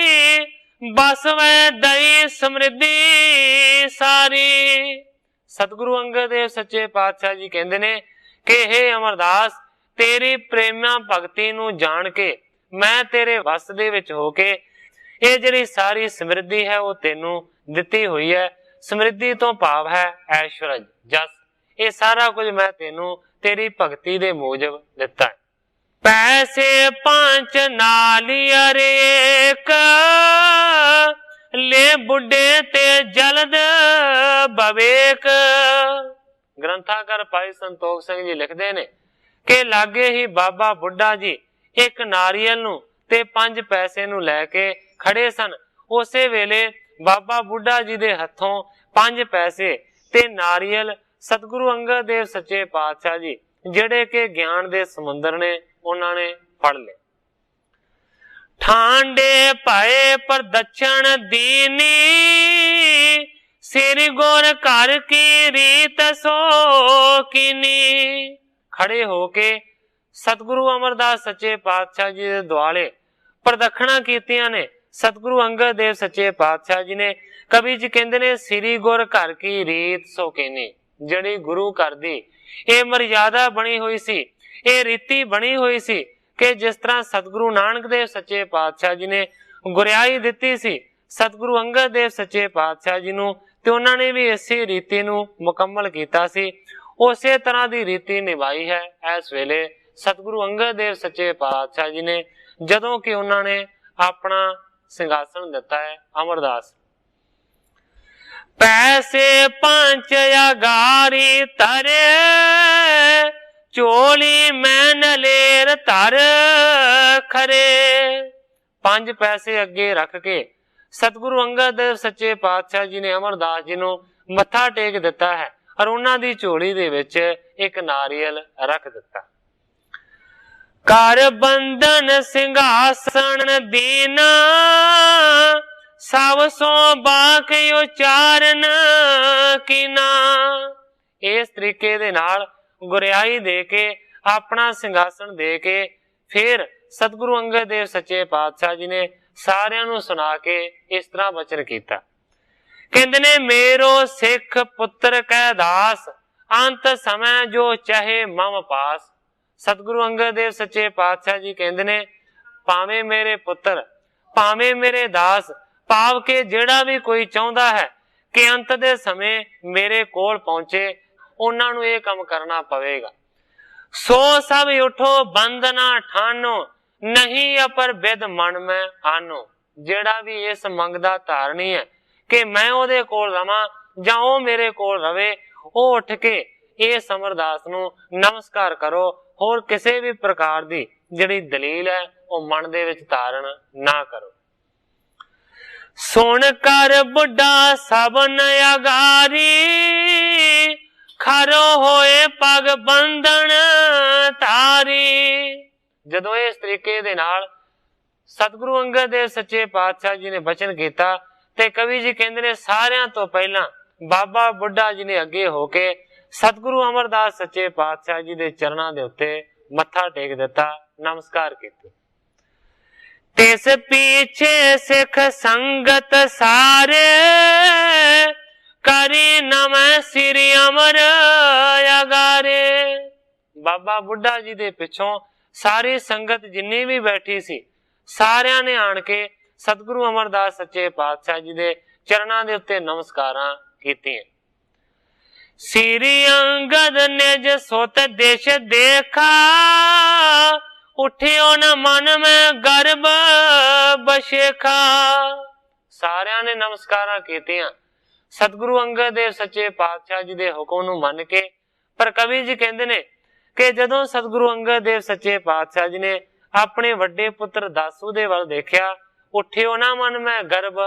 ਬਸ ਵੈ ਦਈ ਸਮਰਿੱਧੀ ਸਾਰੀ। ਸਤਿਗੁਰੂ ਅੰਗਦ ਦੇਵ ਸੱਚੇ ਪਾਤਸ਼ਾਹ ਜੀ ਕਹਿੰਦੇ ਨੇ ਕਿ ਹੇ ਅਮਰਦਾਸ, ਤੇਰੀ ਪ੍ਰੇਮਾ ਭਗਤੀ ਨੂੰ ਜਾਣ ਕੇ ਮੈਂ ਤੇਰੇ ਵਸ ਦੇ ਵਿੱਚ ਹੋ ਕੇ ਇਹ ਜਿਹੜੀ ਸਾਰੀ ਸਮਰਿੱਧੀ ਹੈ ਉਹ ਤੈਨੂੰ ਦਿੱਤੀ ਹੋਈ ਹੈ। ਸਮਰਿੱਧੀ ਤੋਂ ਭਾਵ ਹੈ ਐਸ਼ਵਰਜ, ਜਸ। ਇਹ ਸਾਰਾ ਕੁਝ ਮੈਂ ਤੈਨੂੰ ਤੇਰੀ ਭਗਤੀ ਦੇ ਮੂਜਬ ਦਿੱਤਾ ਹੈ। पैसे पांच नालियर एक, ले बुढ़े ते जलद बवेक। ग्रंथाकार भाई संतोख सिंह जी लिखते ने कि लागे ही बाबा बुढ़ा जी एक नारियल नूं ते 5 पैसे नूं लैके खड़े सन। उसे वेले बाबा बुढ़ा जी दे हथों 5 पैसे ते नारियल सतगुरु अंगद देव सच्चे पातशाह जी ਜਿਹੜੇ ਕਿ ਗਿਆਨ ਦੇ ਸਮੁੰਦਰ ਨੇ ਉਹਨਾਂ ਨੇ ਫੜ ਲਏ। ਠਾਂਡੇ ਭਏ ਪ੍ਰਦਛਣ ਦੀਨੀ, ਸਿਰ ਗੁਰ ਘਰ ਕੀ ਰੀਤ ਸੋ ਕੀਨੀ। ਖੜੇ ਹੋ ਕੇ ਸਤਿਗੁਰੂ ਅਮਰਦਾਸ ਸੱਚੇ ਪਾਤਸ਼ਾਹ ਜੀ ਦੇ ਦੁਆਲੇ ਪ੍ਰਦਖਣਾ ਕੀਤੀਆਂ ਨੇ। ਸਤਿਗੁਰੂ ਅੰਗਦ ਦੇਵ ਸੱਚੇ ਪਾਤਸ਼ਾਹ ਜੀ ਨੇ ਕਵੀ ਜੀ ਕਹਿੰਦੇ ਨੇ ਸ੍ਰੀ ਗੁਰ ਘਰ ਕੀ ਰੀਤ ਸੋ ਕੀਨੀ। ਜਿਹੜੀ ਗੁਰੂ ਘਰ ਦੀ ਇਹ ਮਰਿਆਦਾ ਬਣੀ ਹੋਈ ਸੀ, ਇਹ ਰੀਤੀ ਬਣੀ ਹੋਈ ਸੀ ਕਿ ਜਿਸ ਤਰ੍ਹਾਂ ਸਤਿਗੁਰੂ ਨਾਨਕ ਦੇਵ ਸੱਚੇ ਪਾਤਸ਼ਾਹ ਜੀ ਨੇ ਗੁਰਿਆਈ ਦਿੱਤੀ ਸੀ ਸਤਿਗੁਰੂ ਅੰਗਦ ਦੇਵ ਸੱਚੇ ਪਾਤਸ਼ਾਹ ਜੀ ਨੂੰ, ਤੇ ਉਹਨਾਂ ਨੇ ਵੀ ਇਸੇ ਰੀਤੀ ਨੂੰ ਮੁਕੰਮਲ ਕੀਤਾ ਸੀ। ਉਸੇ ਤਰ੍ਹਾਂ ਦੀ ਰੀਤੀ ਨਿਭਾਈ ਹੈ ਇਸ ਵੇਲੇ ਸਤਿਗੁਰੂ ਅੰਗਦ ਦੇਵ ਸੱਚੇ ਪਾਤਸ਼ਾਹ ਜੀ ਨੇ, ਜਦੋਂ ਕਿ ਉਹਨਾਂ ਨੇ ਆਪਣਾ ਸਿੰਘਾਸਣ ਦਿੱਤਾ ਹੈ ਅਮਰਦਾਸ। ਪੈਸੇ ਪੰਚ ਅਗਾਰੀ ਤਰੇ, ਚੋਲੀ ਮੈਂ ਨਲੇਰ ਧਰ ਖਰੇ। 5 ਪੈਸੇ ਅੱਗੇ ਰੱਖ ਕੇ ਸਤਿਗੁਰੂ ਅੰਗਦ ਦੇਵ ਸੱਚੇ ਪਾਤਸ਼ਾਹ ਜੀ ਨੇ ਅਮਰਦਾਸ ਜੀ ਨੂੰ ਮੱਥਾ ਟੇਕ ਦਿੱਤਾ ਹੈ ਔਰ ਉਹਨਾਂ ਦੀ ਝੋਲੀ ਦੇ ਵਿੱਚ ਇੱਕ ਨਾਰੀਅਲ ਰੱਖ ਦਿੱਤਾ। ਕਰ ਬੰਧਨ ਸਿੰਘਾਸਣ ਦੀਨਾ, ਸਭ ਸੋ ਬਾਕ ਉਚਾਰਨ ਕੀਨਾ। ਇਸ ਤਰੀਕੇ ਦੇ ਨਾਲ ਗੁਰਿਆਈ ਦੇ ਕੇ ਆਪਣਾ ਸਿੰਘਾਸਣ ਦੇ ਕੇ ਫਿਰ ਸਤਿਗੁਰੂ ਅੰਗਦ ਦੇਵ ਸੱਚੇ ਪਾਤਸ਼ਾਹ ਜੀ ਨੇ ਸਾਰਿਆਂ ਨੂੰ ਸੁਣਾ ਕੇ ਇਸ ਤਰ੍ਹਾਂ ਬਚਨ ਕੀਤਾ। ਕਹਿੰਦੇ ਨੇ ਮੇਰੋ ਸਿੱਖ ਪੁੱਤਰ ਕੈ ਦਾਸ, ਅੰਤ ਸਮੇਂ ਜੋ ਚਾਹੇ ਮਮ ਪਾਸ। ਸਤਿਗੁਰੂ ਅੰਗਦ ਦੇਵ ਸੱਚੇ ਪਾਤਸ਼ਾਹ ਜੀ ਕਹਿੰਦੇ ਨੇ ਭਾਵੇਂ ਮੇਰੇ ਪੁੱਤਰ ਭਾਵੇਂ ਮੇਰੇ ਦਾਸ, ਭਾਵ ਕਿ ਜਿਹੜਾ ਵੀ ਕੋਈ ਚਾਹੁੰਦਾ ਹੈ ਕਿ ਅੰਤ ਦੇ ਸਮੇਂ ਮੇਰੇ ਕੋਲ ਪਹੁੰਚੇ, ਉਹਨਾਂ ਨੂੰ ਇਹ ਕੰਮ ਕਰਨਾ ਪਵੇਗਾ। ਸੋ ਸਭ ਉਠੋ ਬੰਦਨਾ ਠਾਨੋ, ਨਹੀਂ ਅਪਰ ਬਿਦ ਮਨ ਮੈਂ ਆਨੋ। ਜਿਹੜਾ ਵੀ ਇਸ ਮੰਗ ਦਾ ਧਾਰਨੀ ਹੈ ਕਿ ਮੈਂ ਉਹਦੇ ਕੋਲ ਰਵਾਂ ਜਾਂ ਉਹ ਮੇਰੇ ਕੋਲ ਰਵੇ, ਉਹ ਉੱਠ ਕੇ ਇਸ ਅਮਰਦਾਸ ਨੂੰ ਨਮਸਕਾਰ ਕਰੋ। ਹੋਰ ਕਿਸੇ ਵੀ ਪ੍ਰਕਾਰ ਦੀ ਜਿਹੜੀ ਦਲੀਲ ਹੈ ਉਹ ਮਨ ਦੇ ਵਿੱਚ ਧਾਰਨ ਨਾ ਕਰੋ। ਸੁਣ ਕਰ ਬੁੱਢਾ ਸਭਨ ਅਗਾਰੀ, ਖਰੋ ਹੋਏ ਪਗ ਬੰਧਨ ਧਾਰੀ। ਜਦੋਂ ਇਸ ਤਰੀਕੇ ਦੇ ਨਾਲ ਸਤਿਗੁਰੂ ਅੰਗਦ ਦੇਵ ਸੱਚੇ ਪਾਤਸ਼ਾਹ ਜੀ ਨੇ ਬਚਨ ਕੀਤਾ ਤੇ ਕਵੀ ਜੀ ਕਹਿੰਦੇ ਨੇ ਸਾਰਿਆਂ ਤੋਂ ਪਹਿਲਾਂ ਬਾਬਾ ਬੁੱਢਾ ਜੀ ਨੇ ਅੱਗੇ ਹੋ ਕੇ ਸਤਿਗੁਰੂ ਅਮਰਦਾਸ ਸੱਚੇ ਪਾਤਸ਼ਾਹ ਜੀ ਦੇ ਚਰਨਾਂ ਦੇ ਉੱਤੇ ਮੱਥਾ ਟੇਕ ਦਿੱਤਾ, ਨਮਸਕਾਰ ਕੀਤੇ। ਤਿਸ ਪੀਛੇ ਸਿੱਖ ਸੰਗਤ ਸਾਰੇ, ਕਰੀ ਨਮੈ ਸ੍ਰੀ ਅਮਰ ਅਗਾਰੇ। ਬਾਬਾ ਬੁੱਢਾ ਜੀ ਦੇ ਪਿੱਛੋਂ ਸਾਰੀ ਸੰਗਤ ਜਿੰਨੀ ਵੀ ਬੈਠੀ ਸੀ, ਸਾਰਿਆਂ ਨੇ ਆਣ ਕੇ ਸਤਿਗੁਰੂ ਅਮਰਦਾਸ ਸੱਚੇ ਪਾਤਸ਼ਾਹ ਜੀ ਦੇ ਚਰਨਾਂ ਦੇ ਉੱਤੇ ਨਮਸਕਾਰਾਂ ਕੀਤੀਆਂ। ਸ੍ਰੀ ਅੰਗਦ ਨਿਜ ਸੁਤ ਦੇਸ਼ ਦੇਖਾ, ਉਠਿਓ ਨ ਮਨ ਮੈਂ ਗਰਬ ਬਸ਼ੇਖਾ। ਸਾਰਿਆਂ ਨੇ ਨਮਸਕਾਰਾਂ ਕੀਤੀਆਂ ਸਤਿਗੁਰੂ ਅੰਗਦ ਦੇਵ ਸੱਚੇ ਪਾਤਸ਼ਾਹ ਜੀ ਦੇ ਹੁਕਮ ਨੂੰ ਮੰਨ ਕੇ। ਪਰ ਕਵੀ ਜੀ ਕਹਿੰਦੇ ਨੇ ਕਿ ਜਦੋਂ ਸਤਿਗੁਰੂ ਅੰਗਦ ਦੇਵ ਸੱਚੇ ਪਾਤਸ਼ਾਹ ਜੀ ਨੇ ਆਪਣੇ ਵੱਡੇ ਪੁੱਤਰ ਦਾਸੂ ਦੇ ਵੱਲ ਦੇਖਿਆ, ਉਠਿਓ ਨਾ ਮਨ ਮੈਂ ਗਰਬ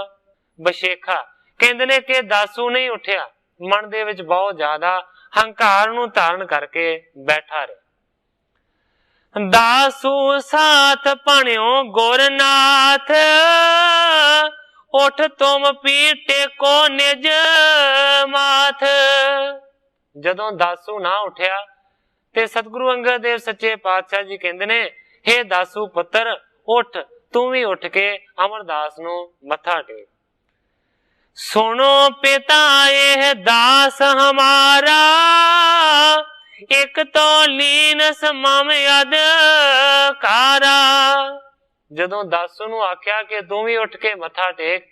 ਬਸ਼ੇਖਾ। ਕਹਿੰਦੇ ਨੇ ਕਿ ਦਾਸੂ ਨਹੀਂ ਉੱਠਿਆ, ਮਨ ਦੇ ਵਿੱਚ ਬਹੁਤ ਜ਼ਿਆਦਾ ਹੰਕਾਰ ਨੂੰ ਧਾਰਨ ਕਰਕੇ ਬੈਠਾ ਰਿਹਾ। ਦਾਸੂ ਸਾਥ ਭਣਿਓ ਗੁਰਨਾਥ, ਉਠ ਤੁਮ ਪੀਟੇ ਕੋ ਨਿਜ ਮਾਥ। ਜਦੋਂ ਦਾਸੂ ਨਾ ਉੱਠਿਆ ਤੇ ਸਤਿਗੁਰੂ ਅੰਗਦ ਦੇਵ ਸੱਚੇ ਪਾਤਸ਼ਾਹ ਜੀ ਕਹਿੰਦੇ ਨੇ ਹੇ ਦਾਸੂ ਪੁੱਤਰ ਉੱਠ, ਤੂੰ ਵੀ ਉੱਠ ਕੇ ਅਮਰਦਾਸ ਨੂੰ ਮੱਥਾ ਟੇਕ। ਸੁਣੋ ਪਿਤਾ ਇਹ ਦਾਸ ਹਮਾਰਾ, ਇੱਕ ਤੋਂ ਲੀਨ ਸਮਮ ਅਧਿਕਾਰਾ। ਜਦੋਂ ਦਾਸੂ ਨੂੰ ਆਖਿਆ ਕਿ ਤੂੰ ਵੀ ਉੱਠ ਕੇ ਮੱਥਾ ਟੇਕ,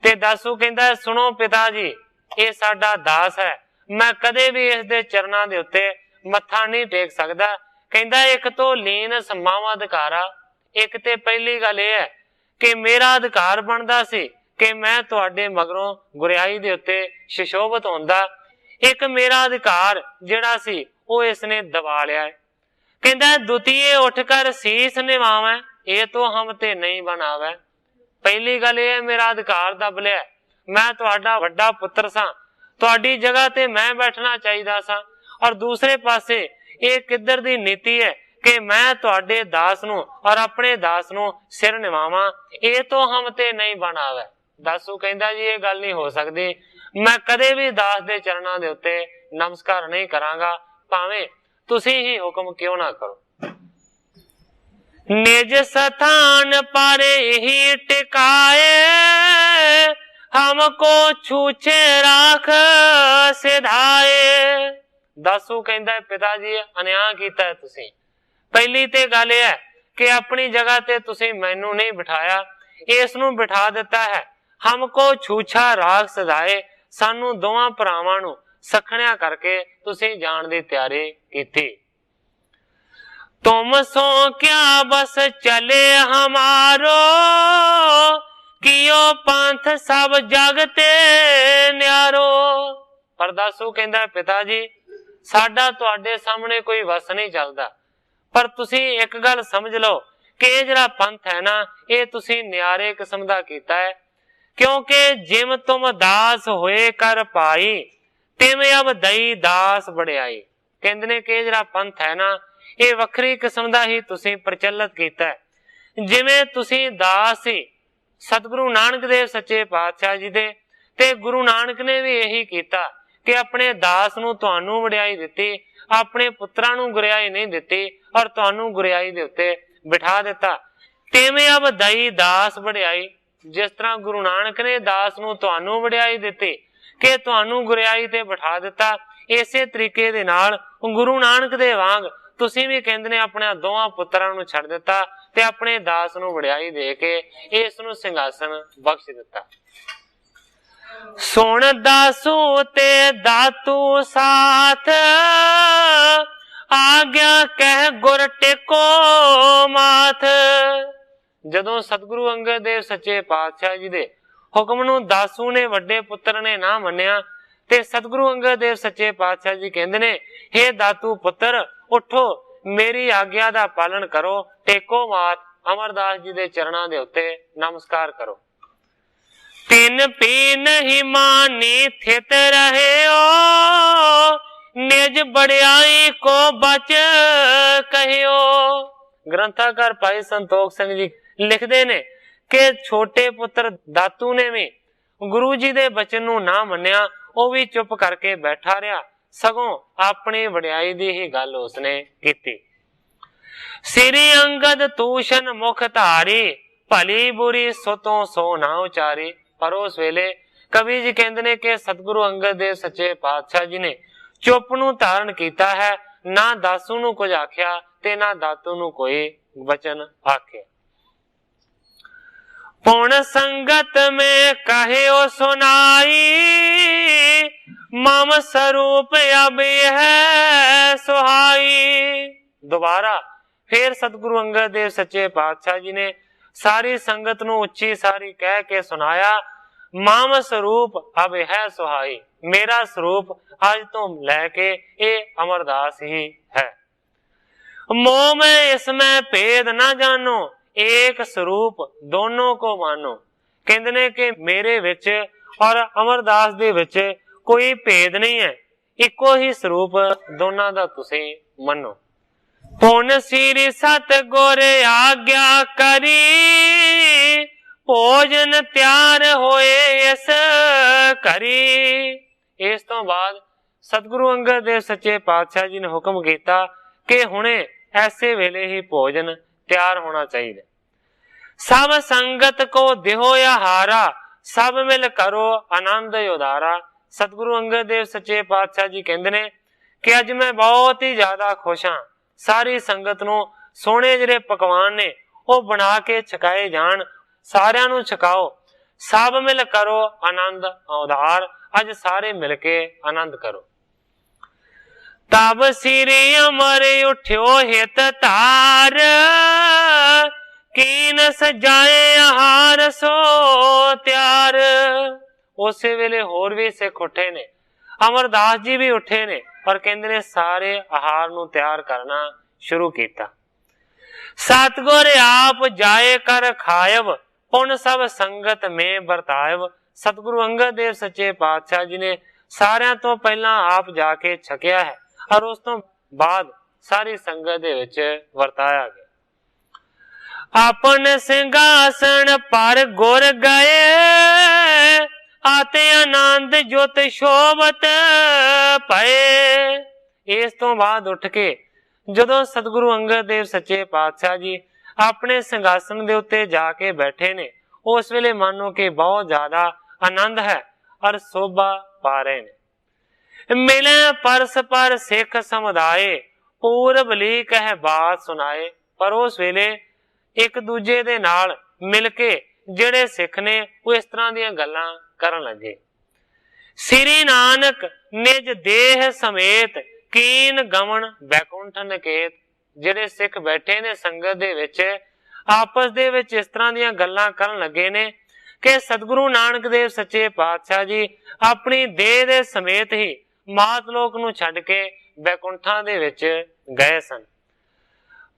ਤੇ ਦਾਸੂ ਕਹਿੰਦਾ ਸੁਣੋ ਪਿਤਾ ਜੀ, ਇਹ ਸਾਡਾ ਦਾਸ ਹੈ, ਮੈਂ ਕਦੇ ਵੀ ਇਸ ਦੇ ਚਰਨਾਂ ਦੇ ਉੱਤੇ ਮੱਥਾ ਨਹੀਂ ਟੇਕ ਸਕਦਾ, कहता एक तो लीन समावा अधिकारा। एक ते पहली गल यह है कि मेरा अधिकार बनता सी कि मैं तुहाडे मगरों गुरियाई दे उत्ते सुशोभित होंदा। एक मेरा अधिकार जिहड़ा सी वो इसने दबा लिया है। कहता द्वितीय उठकर शीस निभावे, ये तो हम ते नहीं बनावे। पहली गल यह है मेरा अधिकार दब लिया, मैं तुहाडा वड्डा पुत्र सा, तुहाडी जगह ते मैं बैठना चाहिदा सा। और दूसरे पासे ये किधर दी नीति है कि मैं तुहाडे दास नूं और अपने दास नूं सिर निभावां, ये तो हम ते नहीं बनावे। दासू कहंदा जी ये गल नहीं हो सकदी, मैं कदे भी दास दे चरणां दे उत्ते नमस्कार नहीं करांगा, भावें तुसी ही हुक्म क्यों ना करो। निज स्थान पर ही टिकाए, हमको छूछे राख सिधाए। दासू कहंदा है पिता जी अन्याय कीता है तुसी। पहली ते गल है कि अपनी जगह ते तुसी मैनू नहीं बिठाया, इसनू बिठा दिता है। हमको छूछा राख सिधाए, सानू दोवां भरावां नू सखणिया करके तुसी जाण दी तैयारी कीती। तुम सो क्या बस चले हमारो, कियो पंथ सब जगते न्यारो। पर दासू कहंदा पिता जी साडा तुहाडे सामने कोई वस नहीं चलदा, पर तुसी एक गल समझ लो कि ये जिहड़ा पंथ है ना ये तुसी न्यारे किस्म दा कीता है। क्योंकि जिम तुम दास होए कर पाई, तिम अब दई दास बड़ियाई। कहंदे ने कि जिहड़ा पंथ है ना ये वखरी किस्म दा ही तुसी प्रचलित कीता है। जिवें तुसी दास सी सतगुरु नानक देव सच्चे पातशाह जी दे, ते गुरु नानक ने भी यही कीता कि अपने दास नूं तुहानू वडियाई दित्ती, अपने पुत्रां नूं गुरियाई नहीं दित्ती और तुहानू गुरियाई दे उत्ते बिठा दिता। तिवें अब दई दास वडियाई, जिस तरह गुरु नानक ने दास नूं तुहानू वडियाई दित्ती कि तुहानू गुरियाई ते बिठा दिता, इसे तरीके दे नाल गुरु नानक दे वांग तुसी भी कहंदे ने अपने दोवां पुत्रां नूं छड्ड दिता ते अपने दास नूं वडियाई दे के इस नूं सिंघासन बख्श दिता। सुन दासू ते दातू साथ, आग्या कह गुर टेको माथ। जदों सतगुरु अंगद देव सच्चे पातशाह जी दे हुक्म नूं दासू ने वड्डे पुत्र ने ना मन्निया ते सतगुरु अंगद देव सच्चे पातशाह जी कहंदे ने हे दातू पुत्र उठो, मेरी आग्या दा पालन करो, टेको माथ, अमरदास जी दे चरणां दे उत्ते नमस्कार करो। तिन पी नहीं मानी थित रहे हो, निज बड़ियाई को बच कहियो। ग्रंथाकार भाई संतोख सिंह जी लिखदे ने कि छोटे पुत्र दातू ने भी गुरु जी दे बचन नूं ना मन्निया, वो भी चुप करके बैठा रहा, सगों अपनी वडियाई दी ही गल उसने कीती। श्री अंगद तूषण मुख धारी, भली बुरी सुतों सो ना उचारी। पर उस वेले कवि जी कहंदे ने कि सतगुरु अंगद देव सच्चे पातशाह जी ने चुप नूं धारण कीता है, ना दासू नूं कुछ आख्या ते ना दातू नूं कोई वचन आखे। पुण संगत में कहियो सुनाई, मम स्वरूप अब है सुहाई। दोबारा फिर सतगुरु अंगद देव सच्चे पातशाह जी ने सारी संगत नूं उच्ची सारी कह के सुनाया, मम स्वरूप अब है सुहाई, मेरा स्वरूप आज तो लैके ये अमरदास ही है। मोह में इसमें भेद ना जानो, एक स्वरूप दोनों को मानो। कहंदे ने कि मेरे विच और अमरदास दे विच कोई भेद नहीं है, इको ही स्वरूप दोनों दा तुसी मनो। पुन श्री सतगुर आज्ञा करी, भोजन तैयार होए इस करी। इस तो बाद सतगुरु अंगद देव सच्चे पातशाह जी ने हुक्म किया कि हुणे ऐसे वेले ही भोजन तैयार होना चाहिए। सब संगत को देहो आहारा, सब मिल करो आनंद उदारा। सतगुरु अंगद देव सच्चे पातशाह जी कहंदे ने कि अज मैं बहुत ही ज्यादा खुश हाँ, सारी संगत नूं सोहणे जिहड़े पकवान ने वो बना के छकाए जाण, सारियां नूं छकाओ, सब मिल करो आनंद उधार, अज सारे मिल के आनंद करो। तब सिरी अमर उठ्यो हित तार, कीन सजाए आहार सो त्यार। उस वेले होर भी सिख उठे ने, अमरदास जी भी उठे ने और कहते ने सारे आहार नू तैयार करना शुरू किया। सतगुर आप जाए कर खायव, पुन सब संगत में बरतायव। सतगुरु अंगद देव सच्चे पातशाह जी ने सारियां तो पहला आप जाके छकिया है और उस तो बाद सारी संगत दे विच वरताया गया। अपन सिंहासन पर गुर गए, आते आनंद जुत शोभत पए। इस तो बाद उठ के जदों सतगुरु अंगद देव सच्चे पातशाह जी अपने सिंहासन दे उत्ते जाके बैठे ने, उस वेले मानो कि बहुत ज्यादा आनंद है और शोभा पा रहे ने। मिले परस पर सिख समुदाय, पूरब ली कह बात सुनाए। पर उस वेले एक दूजे दे नाल मिल के जेड़े सिख ने वो इस तरह दीयां गल्लां करन लगे। श्री नानक निज देह समेत, कीन गमन बैकुंठ नकेत। जेड़े सिख बैठे ने संगत दे विच आपस दे विच इस तरह दीयां गल्लां करन लगे ने कि सतगुरु नानक देव सच्चे पातशाह जी अपनी देह दे समेत ही मातलोक नू छड्ड के बैकुंठां दे विच गए सन।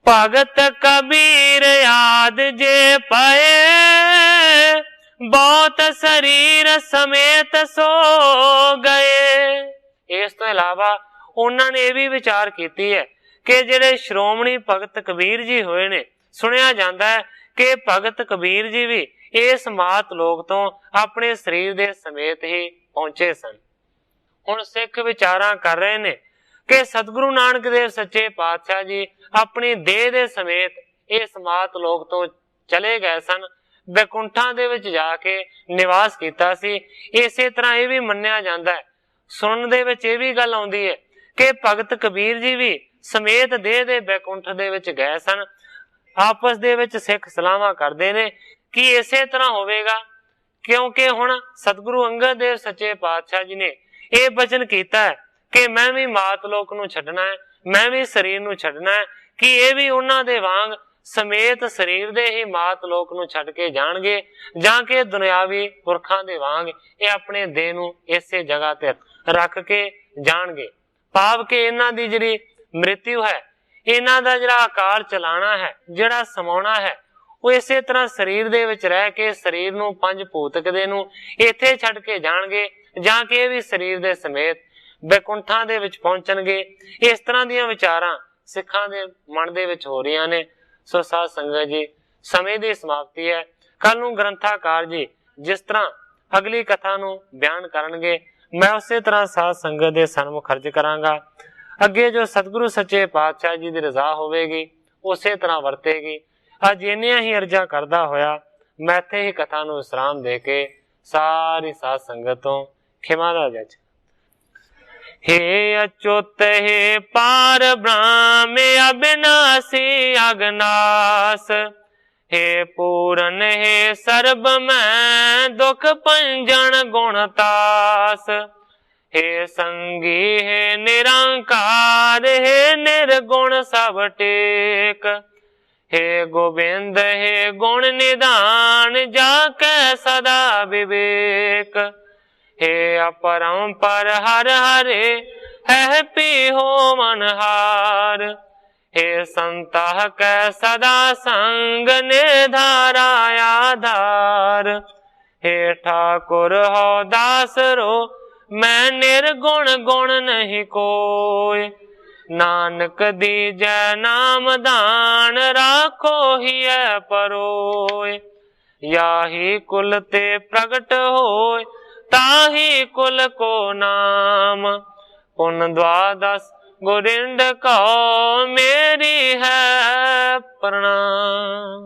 भगत कबीर याद जे पाए, बहुत शरीर समेत सो गए। इस तो इलावा उन्होंने यह भी विचार की है कि जेड़े श्रोमणी भगत कबीर जी होए ने, सुनिया जाता है कि भगत कबीर जी भी इस मात लोक तो अपने शरीर दे समेत ही पहुंचे सन। हुण सिख विचारां कर रहे ने कि सतगुरु नानक देव सच्चे पातशाह जी अपनी देह दे समेत इस मात लोक तो चले गए सन, बैकुंठां दे विच जाके निवास कीता सी। इसे तरह यह भी मन्निया जाता है, सुनन दे विच यह भी गल आउंदी है कि भगत कबीर जी भी समेत देह दे बैकुंठ दे विच गए सन। आपस दे विच सिख सलाहां करदे ने कि इसे तरह होवेगा, क्योंकि हुण सतगुरु अंगद देव सच्चे पातशाह जी ने यह वचन कीता है कि मैं भी मात लोक नू छड्डना है, मैं भी शरीर नू छड्डना है, कि यह भी उन्हां दे वांग समेत शरीर दे ही मात लोक नू छड्ड के जाणगे, जां के दुनियावी पुरखां दे वांग ये अपने देह नू इसे जगह ते रख के जाणगे। भाव के इन्हां दी जिहड़ी मृत्यु है, इन्हां दा जिहड़ा आकार चलाना है, जिहड़ा समाउणा है, वो इसे तरह शरीर दे विच रह के शरीर नू पंज भूतक दे नू इथे छड्ड के जाणगे, जां के भी शरीर दे समेत बैकुंठां दे विच पहुंचणगे। इस तरह दीयां विचारां सिखां दे मन दे विच हो रहीआं ने। सो साध संगत जी, समय दी समाप्ति है। कल नू ग्रंथाकार जी जिस तरह अगली कथा नू बयान करनगे, मैं उसे तरह साध संगत दे सन्मुख अर्ज करांगा। अगे जो सतगुरु सच्चे पातशाह जी दी रजा होवेगी उसे तरह वरतेगी। अज इन्नियां ही अर्जा करदा होया मैं इत्थे ही कथा नू विश्राम दे के सारी साध संगत तो खिमा दा जज। हे अच्युत हे पार ब्रह्म अविनाशी अगनास, हे पूरन हे सर्ब में दुख पंजन गुणतास, हे संगी हे निरंकार हे निर्गुण सब टेक, हे गोविंद हे गुण निधान जाके सदा विवेक, हे अपरंपर हर हरे है पी हो मनहार, हे संतः कै सदा संग निधारा आधार, हे ठाकुर हो दास रो मैं निर्गुण गुण नहीं कोय, नानक दीजै नाम दान राखो ही परोय, याही कुल ते प्रगट होय ताही कुल को नाम, पुन द्वादश गोरिंद को मेरी है प्रणाम।